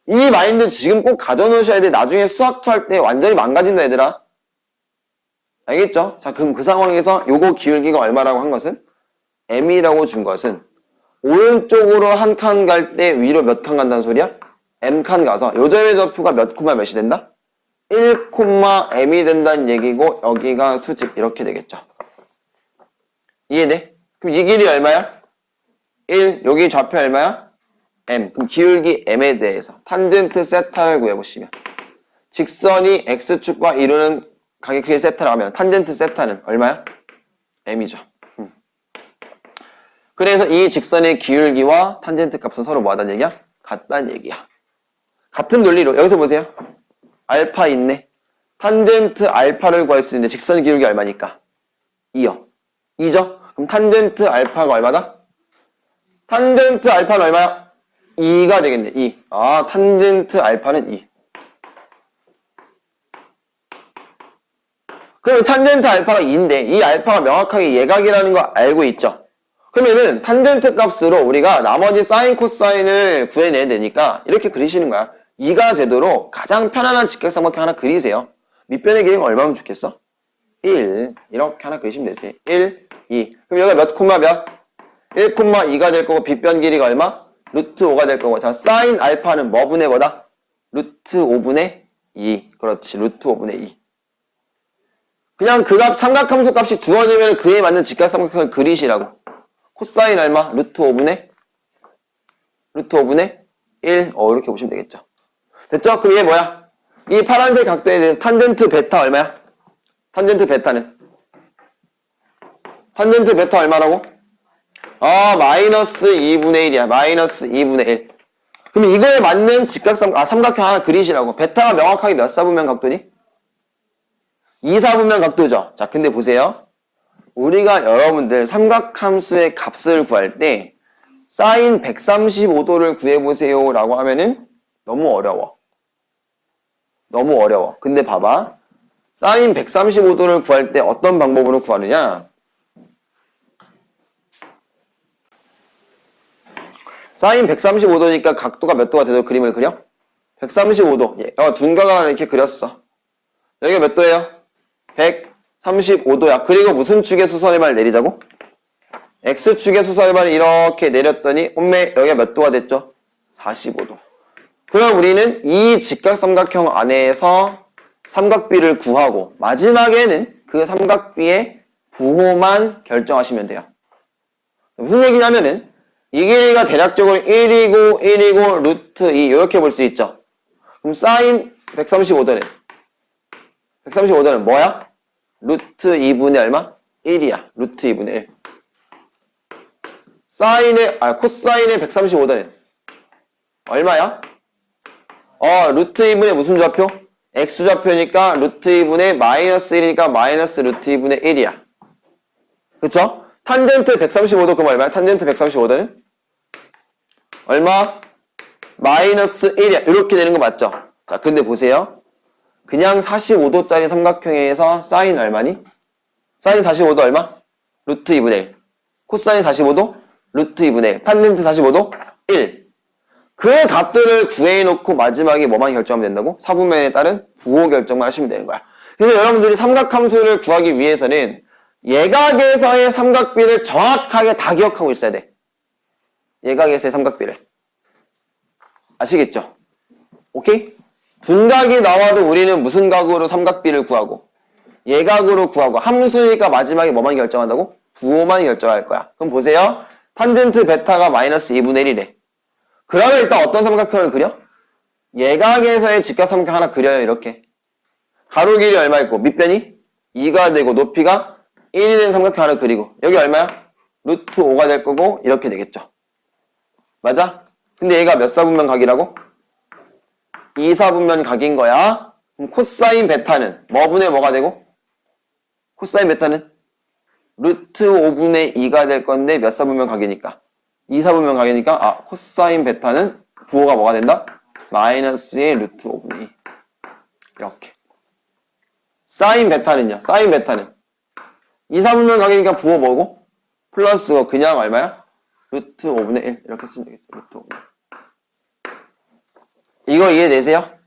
이 마인드 지금 꼭 가져놓으셔야 돼. 나중에 수학 처할 때 완전히 망가진다 얘들아. 알겠죠? 자, 그럼 그 상황에서 요거 기울기가 얼마라고 한 것은? m이라고 준 것은 오른쪽으로 한 칸 갈 때 위로 몇 칸 간다는 소리야? m칸 가서 요점의 좌표가 몇 콤마 몇이 된다? 1, m이 된다는 얘기고 여기가 수직 이렇게 되겠죠. 이해돼? 그럼 이 길이 얼마야? 1, 여기 좌표 얼마야? m. 그럼 기울기 m에 대해서 탄젠트 세타를 구해보시면 직선이 x축과 이루는 각의 크기 세타라고 하면 탄젠트 세타는 얼마야? m이죠. 그래서 이 직선의 기울기와 탄젠트 값은 서로 뭐하다는 얘기야? 같다는 얘기야. 같은 논리로 여기서 보세요. 알파 있네. 탄젠트 알파를 구할 수 있는데 직선 기울기 얼마니까? 2요. 2죠? 그럼 탄젠트 알파가 얼마다? 탄젠트 알파는 얼마야? 2가 되겠네. 2. 아, 탄젠트 알파는 2. 그럼 탄젠트 알파가 2인데 이 알파가 명확하게 예각이라는 거 알고 있죠? 그러면은 탄젠트 값으로 우리가 나머지 사인 코사인을 구해내야 되니까 이렇게 그리시는 거야. 2가 되도록 가장 편안한 직각삼각형 하나 그리세요. 밑변의 길이가 얼마면 좋겠어? 1 이렇게 하나 그리시면 되지. 1, 2. 그럼 여기가 몇 콤마 몇? 1, 2가 될 거고 빗변 길이가 얼마? 루트 5가 될 거고. 자, 사인 알파는 뭐 분의 뭐다? 루트 5분의 2. 그렇지. 루트 5분의 2. 그냥 그 값, 삼각함수 값이 주어지면 그에 맞는 직각삼각형을 그리시라고. 코사인 얼마? 루트 5분의 1. 이렇게 보시면 되겠죠. 됐죠? 그럼 얘 뭐야? 이 파란색 각도에 대해서 탄젠트 베타 얼마야? 탄젠트 베타는? 탄젠트 베타 얼마라고? 마이너스 2분의 1이야. 마이너스 2분의 1. 그럼 이거에 맞는 삼각형 하나 그리시라고. 베타가 명확하게 몇 사분면 각도니? 2사분면 각도죠. 자, 근데 보세요. 우리가 여러분들 삼각함수의 값을 구할 때 사인 135도를 구해보세요 라고 하면은 너무 어려워. 너무 어려워. 근데 봐봐. 사인 135도를 구할 때 어떤 방법으로 구하느냐? 사인 135도니까 각도가 몇 도가 되도록 그림을 그려? 135도. 둔각을 이렇게 그렸어. 여기가 몇 도예요? 135도야. 그리고 무슨 축의 수선해발 내리자고? X축의 수선해발을 이렇게 내렸더니 엄매 여기가 몇 도가 됐죠? 45도. 그럼 우리는 이 직각삼각형 안에서 삼각비를 구하고 마지막에는 그 삼각비의 부호만 결정하시면 돼요. 무슨 얘기냐면은 이 길이가 대략적으로 1이고 루트 2 이렇게 볼 수 있죠. 그럼 사인 135도는 뭐야? 루트 2분의 얼마? 1이야. 루트 2분의 1. 코사인의 135도는 얼마야? 루트 2분의 무슨 좌표? X좌표니까 루트 2분의 마이너스 1이니까 마이너스 루트 2분의 1이야. 그쵸? 탄젠트 135도 그럼 얼마야? 탄젠트 135도는? 얼마? 마이너스 1이야. 이렇게 되는 거 맞죠? 자, 근데 보세요. 그냥 45도짜리 삼각형에서 사인 얼마니? 사인 45도 얼마? 루트 2분의 1. 코사인 45도? 루트 2분의 1. 탄젠트 45도? 1. 그 값들을 구해놓고 마지막에 뭐만 결정하면 된다고? 사분면에 따른 부호 결정만 하시면 되는 거야. 그래서 여러분들이 삼각함수를 구하기 위해서는 예각에서의 삼각비를 정확하게 다 기억하고 있어야 돼. 예각에서의 삼각비를. 아시겠죠? 오케이? 둔각이 나와도 우리는 무슨 각으로 삼각비를 구하고 예각으로 구하고 함수니까 마지막에 뭐만 결정한다고? 부호만 결정할 거야. 그럼 보세요. 탄젠트 베타가 마이너스 2분의 1이래. 그러면 일단 어떤 삼각형을 그려? 예각에서의 직각삼각형 하나 그려요. 이렇게. 가로 길이 얼마 있고 밑변이 2가 되고 높이가 1이 되는 삼각형 하나 그리고 여기 얼마야? 루트 5가 될 거고 이렇게 되겠죠. 맞아? 근데 얘가 몇 사분면 각이라고? 2사분면 각인 거야. 그럼 코사인 베타는 뭐분의 뭐가 되고? 코사인 베타는 루트 5분의 2가 될 건데 몇 사분면 각이니까? 2사분면 각이니까 코사인 베타는 부호가 뭐가 된다? 마이너스의 루트 5분의 2 이렇게. 사인 베타는요? 사인 베타는 2사분면 각이니까 부호 뭐고? 플러스 그냥 얼마야? 루트 5분의 1 이렇게 쓰면 되겠죠. 루트 5분의 1. 이거 이해되세요?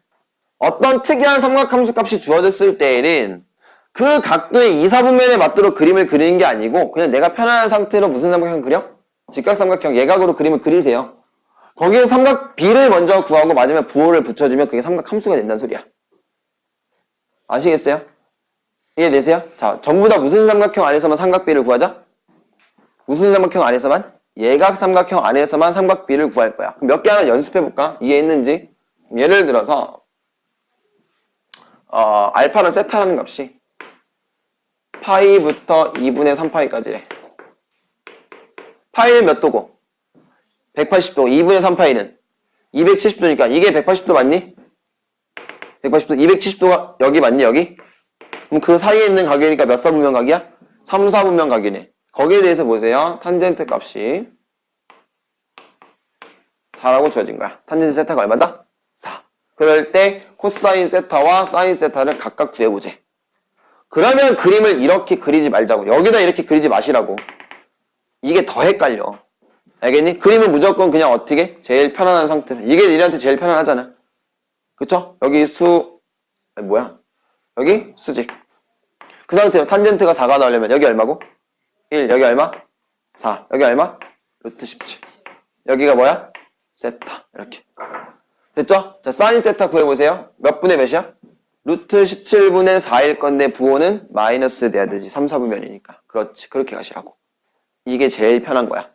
어떤 특이한 삼각함수 값이 주어졌을 때에는 그 각도의 2사분면에 맞도록 그림을 그리는 게 아니고 그냥 내가 편안한 상태로 무슨 삼각형 그려? 직각삼각형 예각으로 그림을 그리세요. 거기에 삼각 B를 먼저 구하고 마지막에 부호를 붙여주면 그게 삼각함수가 된다는 소리야. 아시겠어요? 이해되세요? 자, 전부 다 무슨 삼각형 안에서만 삼각 B를 구하자? 무슨 삼각형 안에서만? 예각 삼각형 안에서만 삼각 B를 구할 거야. 그럼 몇 개 하나 연습해볼까? 이해했는지? 예를 들어서 알파는 세타라는 값이 파이부터 2분의 3파이까지래. 파이는 몇 도고? 180도. 2분의 3파이는 270도니까 이게 180도 맞니? 180도. 270도가 여기 맞니? 여기? 그럼 그 사이에 있는 각이니까 몇 사분면 각이야? 3, 4분면 각이네. 거기에 대해서 보세요. 탄젠트 값이 4라고 주어진 거야. 탄젠트 세타가 얼마다? 4. 그럴 때 코사인 세타와 사인 세타를 각각 구해보재. 그러면 그림을 이렇게 그리지 말자고. 여기다 이렇게 그리지 마시라고. 이게 더 헷갈려. 알겠니? 그림은 무조건 그냥 어떻게? 제일 편안한 상태. 이게 니네한테 제일 편안하잖아. 그쵸? 여기 여기 수직. 그 상태로 탄젠트가 4가 나오려면 여기 얼마고? 1. 여기 얼마? 4. 여기 얼마? 루트 17. 여기가 뭐야? 세타. 이렇게. 됐죠? 자, 사인 세타 구해보세요. 몇 분의 몇이야? 루트 17분의 4일 건데 부호는 마이너스 돼야 되지. 3, 4분면이니까. 그렇지. 그렇게 가시라고. 이게 제일 편한 거야.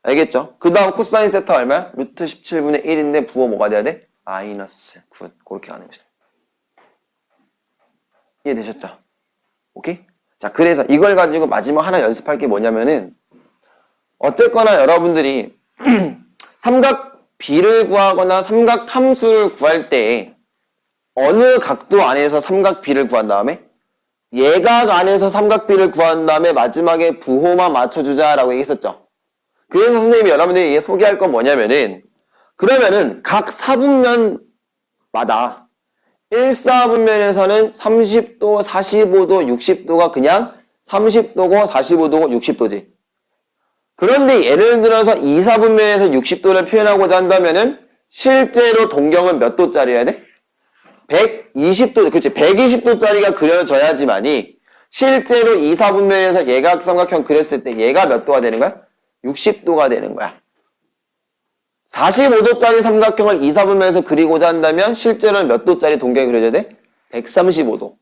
알겠죠? 그 다음 코사인 세타 얼마야? 루트 17분의 1인데 부호 뭐가 돼야 돼? 마이너스 9. 그렇게 가는 거죠. 이해되셨죠? 오케이? 자, 그래서 이걸 가지고 마지막 하나 연습할 게 뭐냐면은 어쨌거나 여러분들이 삼각 B를 구하거나 삼각 함수를 구할 때 어느 각도 안에서 삼각 B를 구한 다음에 예각 안에서 삼각 B를 구한 다음에 마지막에 부호만 맞춰주자라고 얘기했었죠. 그래서 선생님이 여러분들이 소개할 건 뭐냐면은 그러면은 각 사분면마다 1사분면에서는 30도, 45도, 60도가 그냥 30도고 45도고 60도지. 그런데 예를 들어서 2사분면에서 60도를 표현하고자 한다면은 실제로 동경은 몇 도짜리여야 돼? 120도, 그렇지. 120도짜리가 그려져야지만이 실제로 2사분면에서 예각 삼각형 그렸을 때 얘가 몇 도가 되는 거야? 60도가 되는 거야. 45도짜리 삼각형을 2사분면에서 그리고자 한다면 실제로는 몇 도짜리 동경이 그려져야 돼? 135도.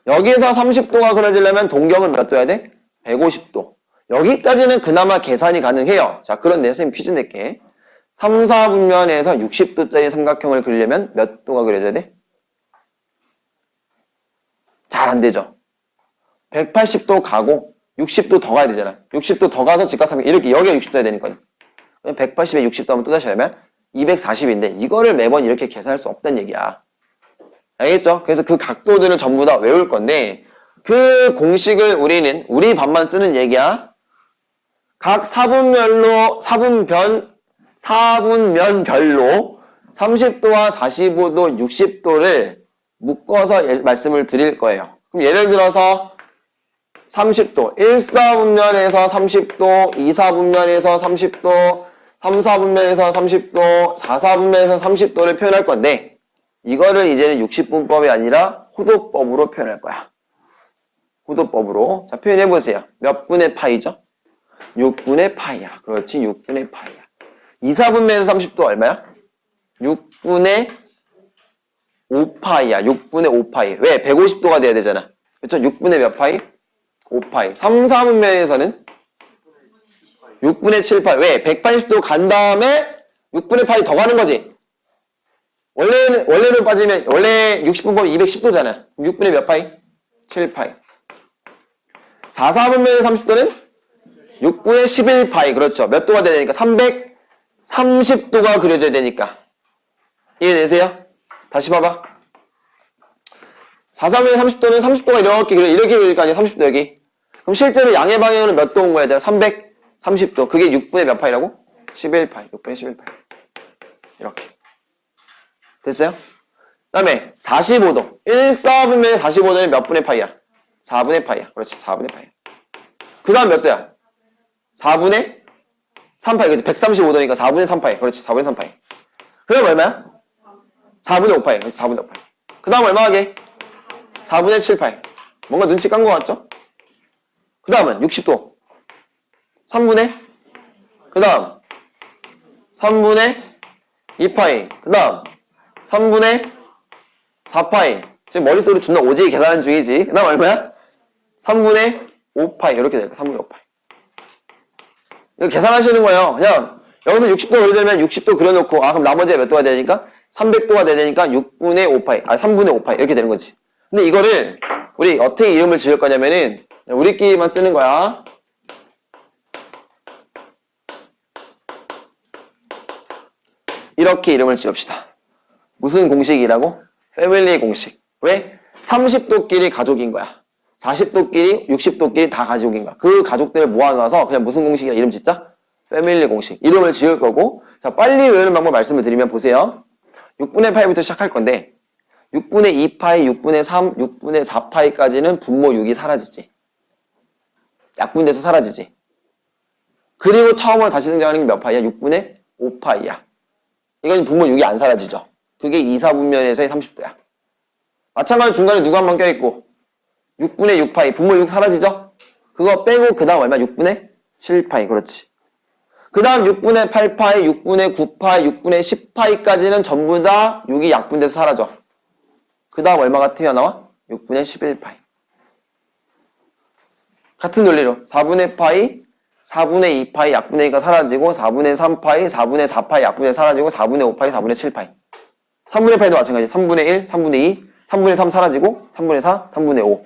여기에서 30도가 그려지려면 동경은 몇 도야 돼? 150도. 여기까지는 그나마 계산이 가능해요. 자, 그런데 선생님 퀴즈 낼게. 3, 4분면에서 60도짜리 삼각형을 그리려면 몇 도가 그려져야 돼? 잘 안 되죠. 180도 가고 60도 더 가야 되잖아. 60도 더 가서 직각삼각형 이렇게 여기가 60도 해야 되니까. 180에 60도 하면 또다시 하면 240인데 이거를 매번 이렇게 계산할 수 없다는 얘기야. 알겠죠? 그래서 그 각도들을 전부 다 외울 건데 그 공식을 우리 반만 쓰는 얘기야. 각 사분면별로 30도와 45도, 60도를 묶어서 말씀을 드릴 거예요. 그럼 예를 들어서 30도, 1사분면에서 30도, 2사분면에서 30도, 3사분면에서 30도, 4사분면에서 30도를 표현할 건데 이거를 이제는 60분법이 아니라 호도법으로 표현할 거야. 호도법으로. 자, 표현해보세요. 몇 분의 파이죠? 6분의 파이야. 그렇지, 6분의 파이야. 2사분면에서 30도 얼마야? 6분의 5파이야. 6분의 5파이. 왜? 150도가 돼야 되잖아. 그렇죠? 6분의 몇 파이? 5파이. 3, 4분면에서는 6분의 7파이. 왜? 180도 간 다음에 6분의 파이 더 가는 거지. 원래로 빠지면, 원래 60분법이 210도잖아. 6분의 몇 파이? 7파이. 4, 4분면의 30도는 6분의 11파이. 그렇죠. 몇 도가 돼야 되니까? 330도가 그려져야 되니까. 이해되세요? 다시 봐봐. 4, 3분의 30도는 30도가 이렇게 그릴 거 아니야, 30도 여기. 그럼 실제로 양의 방향은 몇 도 온 거야, 얘들아? 330도. 그게 6분의 몇 파이라고? 11파이. 6분의 11파이. 이렇게. 됐어요? 그 다음에 45도. 1, 4분의 45도는 몇 분의 파이야? 4분의 파이야. 그렇지, 4분의 파이야. 그 다음 몇 도야? 4분의 3파이. 그렇지, 135도니까 4분의 3파이. 그렇지, 4분의 3파이. 그 다음 얼마야? 4분의 5파이. 그렇지, 4분의 5파이. 그 다음 얼마 하게? 4분의 7파이. 뭔가 눈치 깐 거 같죠? 그 다음은 60도. 3분의, 그 다음 3분의 2파이. 그 다음 3분의 4파이. 지금 머릿속으로 존나 오지게 계산하는 중이지. 그 다음 얼마야? 3분의 5파이. 이렇게 될까? 3분의 5파이. 이거 계산하시는 거예요. 그냥 여기서 60도 그리려면 60도 그려놓고, 그럼 나머지가 몇 도가 되니까? 300도가 되니까 6분의 5파이. 3분의 5파이. 이렇게 되는 거지. 근데 이거를 우리 어떻게 이름을 지을 거냐면은 우리끼리만 쓰는 거야. 이렇게 이름을 지읍시다. 무슨 공식이라고? 패밀리 공식. 왜? 30도끼리 가족인 거야. 40도끼리, 60도끼리 다 가족인 거야. 그 가족들을 모아놔서 그냥 무슨 공식이야? 이름 짓자? 패밀리 공식. 이름을 지을 거고, 자, 빨리 외우는 방법 말씀을 드리면 보세요. 6분의 8부터 시작할 건데, 6분의 2파이, 6분의 3, 6분의 4파이까지는 분모 6이 사라지지. 약분돼서 사라지지. 그리고 처음으로 다시 등장하는 게 몇 파이야? 6분의 5파이야. 이건 분모 6이 안 사라지죠. 그게 2, 4분면에서의 30도야. 마찬가지로 중간에 누구 한 번 껴있고 6분의 6파이, 분모 6 사라지죠? 그거 빼고 그 다음 얼마? 6분의 7파이. 그렇지. 그 다음 6분의 8파이, 6분의 9파이, 6분의 10파이까지는 전부 다 6이 약분돼서 사라져. 그 다음 얼마가 튀어나와? 6분의 11파이. 같은 논리로 4분의 파이, 4분의 2파이 약분의 2가 사라지고 4분의 3파이, 4분의 4파이 약분의 사라지고 4분의 5파이, 4분의 7파이. 3분의 8도 마찬가지. 3분의 1, 3분의 2, 3분의 3 사라지고 3분의 4, 3분의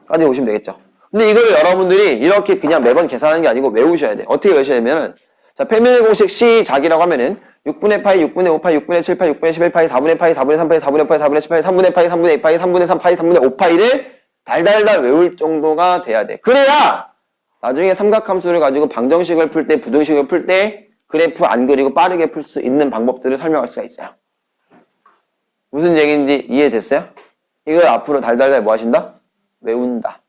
5까지 오시면 되겠죠. 근데 이걸 여러분들이 이렇게 그냥 매번 계산하는 게 아니고 외우셔야 돼. 어떻게 외우셔야 되면은, 자, 패밀리 공식 시작이라고 하면은 6분의 파이, 6분의 5파이, 6분의 7파이, 6분의 11파이, 4분의 파이, 4분의 3파이, 4분의 5파이, 4분의 10파이, 3분의 파이, 3분의 2파이, 3분의 3파이, 3분의 5파이를 달달달 외울 정도가 돼야 돼. 그래야 나중에 삼각함수를 가지고 방정식을 풀 때, 부등식을 풀 때 그래프 안 그리고 빠르게 풀 수 있는 방법들을 설명할 수가 있어요. 무슨 얘기인지 이해됐어요? 이걸 앞으로 달달달 뭐 하신다? 외운다.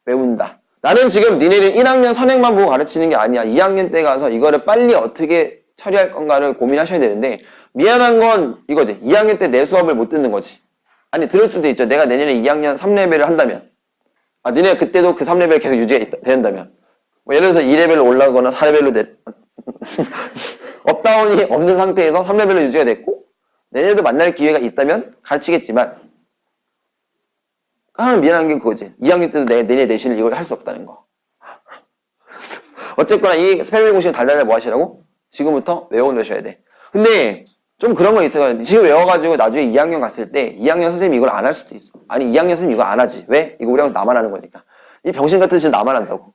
외운다. 나는 지금 니네를 1학년 선행만 보고 가르치는 게 아니야. 2학년 때 가서 이거를 빨리 어떻게 처리할 건가를 고민하셔야 되는데, 미안한 건 이거지. 2학년 때 내 수업을 못 듣는 거지. 아니, 들을 수도 있죠. 내가 내년에 2학년 3레벨을 한다면. 니네가 그때도 그 3레벨 계속 유지가 된다면. 뭐 예를 들어서 2레벨로 올라가거나 4레벨로 업다운이 없는 상태에서 3레벨로 유지가 됐고, 내년에도 만날 기회가 있다면 가르치겠지만, 미안한 게 그거지. 2학년 때도 내년 내신을 이걸 할 수 없다는 거. 어쨌거나 이 패밀리 공식을 달달달 뭐 하시라고? 지금부터 외워놓으셔야 돼. 근데 좀 그런 거 있어요. 지금 외워가지고 나중에 2학년 갔을 때 2학년 선생님이 이걸 안 할 수도 있어. 아니 2학년 선생님이 이거 안 하지. 왜? 이거 우리랑 나만 하는 거니까. 이 병신 같은 짓 나만 한다고.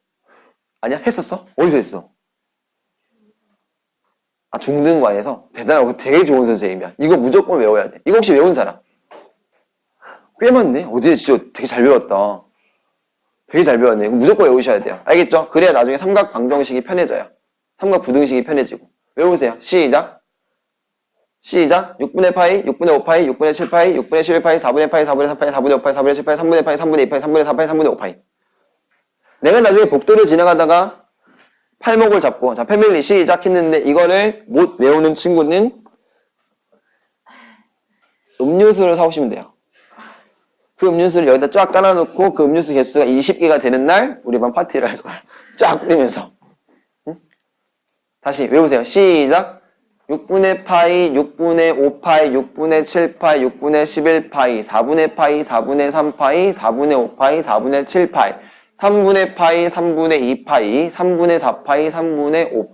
아니야? 했었어? 어디서 했어? 중등반에서 대단하고 되게 좋은 선생님이야. 이거 무조건 외워야 돼. 이거 혹시 외운 사람? 꽤 많네. 어디에 진짜 되게 잘 배웠다. 되게 잘 배웠네. 이거 무조건 외우셔야 돼요. 알겠죠? 그래야 나중에 삼각 방정식이 편해져요. 삼각 부등식이 편해지고. 외우세요. 시작. 시작. 6분의 파이, 6분의 5파이, 6분의 7파이, 6분의 11파이, 4분의 파이, 4분의 3파이, 4분의 5파이, 4분의 7파이, 3분의 파이, 3분의 2파이, 3분의 4파이, 3분의 5파이. 내가 나중에 복도를 지나가다가 팔목을 잡고, 자, 패밀리 시작 했는데 이거를 못 외우는 친구는 음료수를 사오시면 돼요. 그 음료수를 여기다 쫙 깔아놓고 그 음료수 개수가 20개가 되는 날 우리 반 파티를 할 거야. 쫙 뿌리면서. 응? 다시 외우세요. 시작. 6분의 파이, 6분의 5파이, 6분의 7파이, 6분의 11파이, 4분의 파이, 4분의 3파이, 4분의 5파이, 4분의 7파이, 3분의 파이, 3분의 2파이, 3분의 4파이, 3분의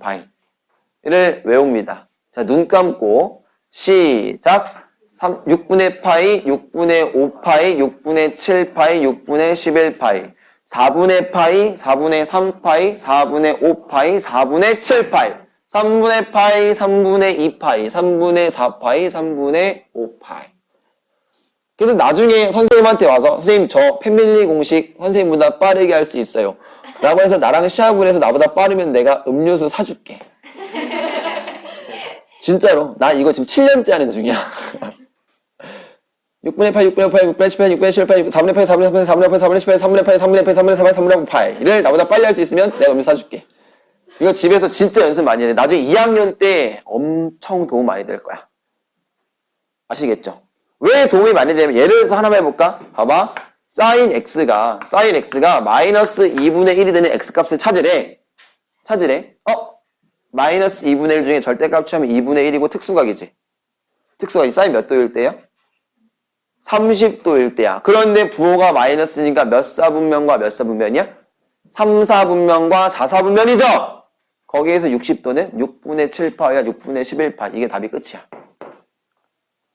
5파이를 외웁니다. 자, 눈 감고 시작. 6분의 파이, 6분의 5파이, 6분의 7파이, 6분의 11파이, 4분의 파이, 4분의 3파이, 4분의 5파이, 4분의 7파이, 3분의 파이, 3분의 2파이, 3분의 4파이, 3분의 5파이. 그래서 나중에 선생님한테 와서 선생님 저 패밀리 공식 선생님보다 빠르게 할 수 있어요 라고 해서 나랑 시합을 해서 나보다 빠르면 내가 음료수 사줄게. 진짜로 나 이거 지금 7년째 하는 중이야. 6분의 8, 6분의 8, 6분의 18, 6분의 18, 4분의 8, 4분의 8, 4분의 8, 4분의 18, 3분의 8, 3분의 8, 3분의 4, 3분의 8를 나보다 빨리 할 수 있으면 내가 음료수 사줄게. 이거 집에서 진짜 연습 많이 해. 나중에 2학년 때 엄청 도움 많이 될 거야. 아시겠죠? 왜 도움이 많이 되면 예를 들어서 하나만 해볼까? 봐봐. sin x가 마이너스 2분의 1이 되는 x값을 찾으래. 마이너스 2분의 1 중에 절대값 취하면 2분의 1이고 특수각이지. 특수각이 sin 몇 도일 때야? 30도일 때야. 그런데 부호가 마이너스니까 몇 사분면과 몇 사분면이야? 3, 4분면과 4, 4분면이죠? 거기에서 60도는 6분의 7파야 6분의 11파. 이게 답이 끝이야.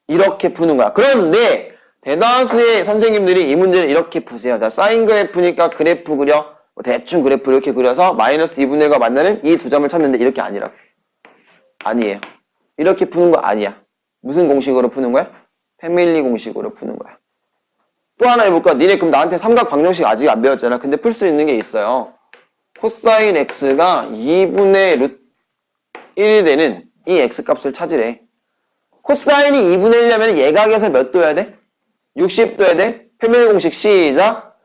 이렇게 푸는 거야. 그런데 대다수의 선생님들이 이 문제를 이렇게 푸세요. 자, 사인 그래프니까 그래프 그려. 대충 그래프 이렇게 그려서 마이너스 2분의 1과 만나는 이 두 점을 찾는데 이렇게 아니라고. 아니에요. 이렇게 푸는 거 아니야. 무슨 공식으로 푸는 거야? 패밀리 공식으로 푸는 거야. 또 하나 해볼까? 니네 그럼 나한테 삼각 방정식 아직 안 배웠잖아. 근데 풀 수 있는 게 있어요. 코사인 x가 2분의 루트 1이 되는 이 x값을 찾으래. 코사인이 2분의 1이려면 예각에서 몇 도여야 돼? 60도여야 돼? 패밀리 공식 시작.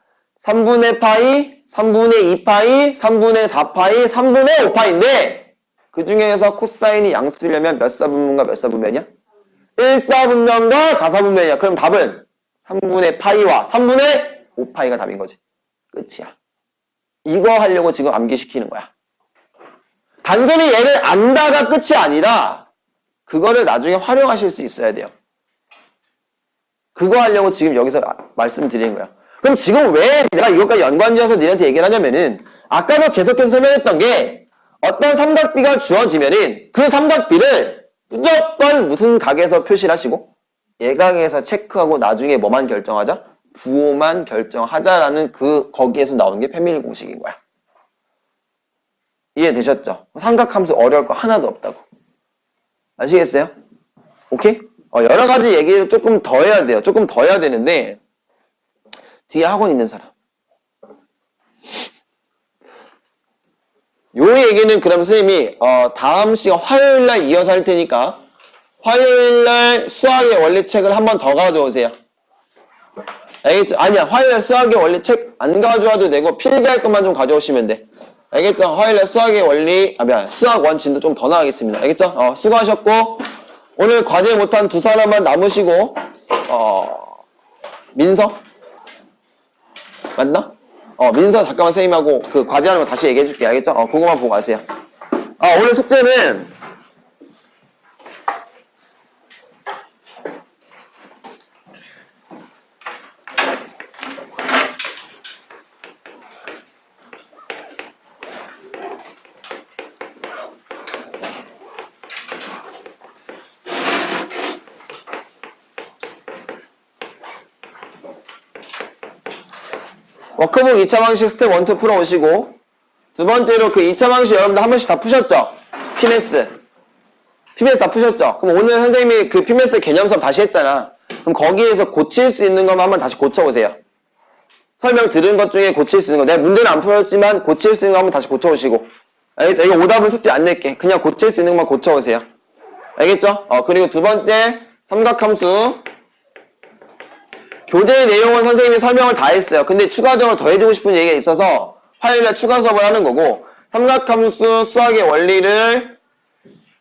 3분의 파이, 3분의 2파이, 3분의 4파이, 3분의 5파인데 그 중에서 코사인이 양수려면 몇 사분면과 몇 사분면이야? 1사분면과 4사분면이야. 그럼 답은 3분의 파이와 3분의 5파이가 답인 거지. 끝이야. 이거 하려고 지금 암기시키는 거야. 단순히 얘를 안다가 끝이 아니라 그거를 나중에 활용하실 수 있어야 돼요. 그거 하려고 지금 여기서 말씀드리는 거야. 그럼 지금 왜 내가 이것까지 연관지어서 니한테 얘기를 하냐면은 아까도 계속해서 설명했던 게 어떤 삼각비가 주어지면은 그 삼각비를 무조건 무슨 각에서 표시를 하시고 예각에서 체크하고 나중에 뭐만 결정하자? 부호만 결정하자라는 거기에서 나오는 게 패밀리 공식인 거야. 이해되셨죠? 삼각함수 어려울 거 하나도 없다고. 아시겠어요? 오케이? 여러 가지 얘기를 조금 더 해야 돼요. 조금 더 해야 되는데 뒤에 학원 있는 사람. 요 얘기는 그럼 선생님이 다음 시간 화요일날 이어서 할 테니까 화요일날 수학의 원리책을 한 번 더 가져오세요. 알겠죠? 아니야, 화요일날 수학의 원리책 안 가져와도 되고 필기할 것만 좀 가져오시면 돼. 알겠죠? 화요일날 수학의 원리, 수학 원진도 좀 더 나가겠습니다. 알겠죠? 수고하셨고 오늘 과제 못한 두 사람만 남으시고 민서? 맞나? 민서 잠깐만 선생님하고 그 과제하는 거 다시 얘기해줄게. 알겠죠? 그거만 보고 가세요. 오늘 숙제는 워크북 2차 방식 스텝 1, 2 풀어오시고 두 번째로 그 2차 방식 여러분들 한 번씩 다 푸셨죠? PMS 다 푸셨죠? 그럼 오늘 선생님이 그 PMS 개념 수업 다시 했잖아. 그럼 거기에서 고칠 수 있는 것만 한번 다시 고쳐오세요. 설명 들은 것 중에 고칠 수 있는 거. 내가 문제는 안 풀었지만 고칠 수 있는 거 한번 다시 고쳐오시고. 알겠죠? 이거 오답은 숙제 안 낼게. 그냥 고칠 수 있는 것만 고쳐오세요. 알겠죠? 그리고 두 번째 삼각함수 교재 내용은 선생님이 설명을 다 했어요. 근데 추가적으로 더 해주고 싶은 얘기가 있어서 화요일에 추가 수업을 하는 거고 삼각함수 수학의 원리를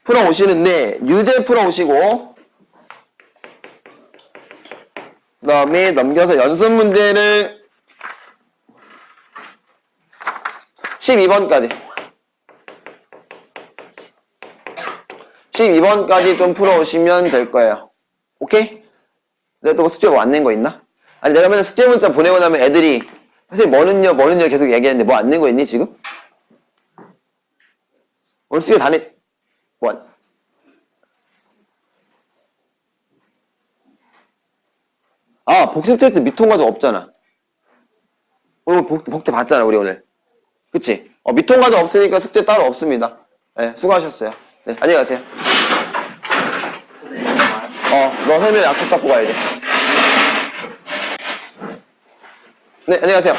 풀어오시는데 유제 풀어오시고 그 다음에 넘겨서 연습 문제를 12번까지 좀 풀어오시면 될 거예요. 오케이? 내가 또 숙제 뭐 안 낸 거 있나? 아니 내가 맨날 숙제 문자 보내고 나면 애들이 선생님 뭐는요 계속 얘기하는데 뭐 안 낸 거 있니 지금? 오늘 숙제 다 냈... 뭐 복습 테스트 미통 과정 없잖아. 오늘 복대 봤잖아 우리 오늘. 그치? 미통 과정 없으니까 숙제 따로 없습니다. 네, 수고하셨어요. 네, 안녕히 가세요. 너 설명 약속 잡고 가야 돼. 네, 안녕하세요.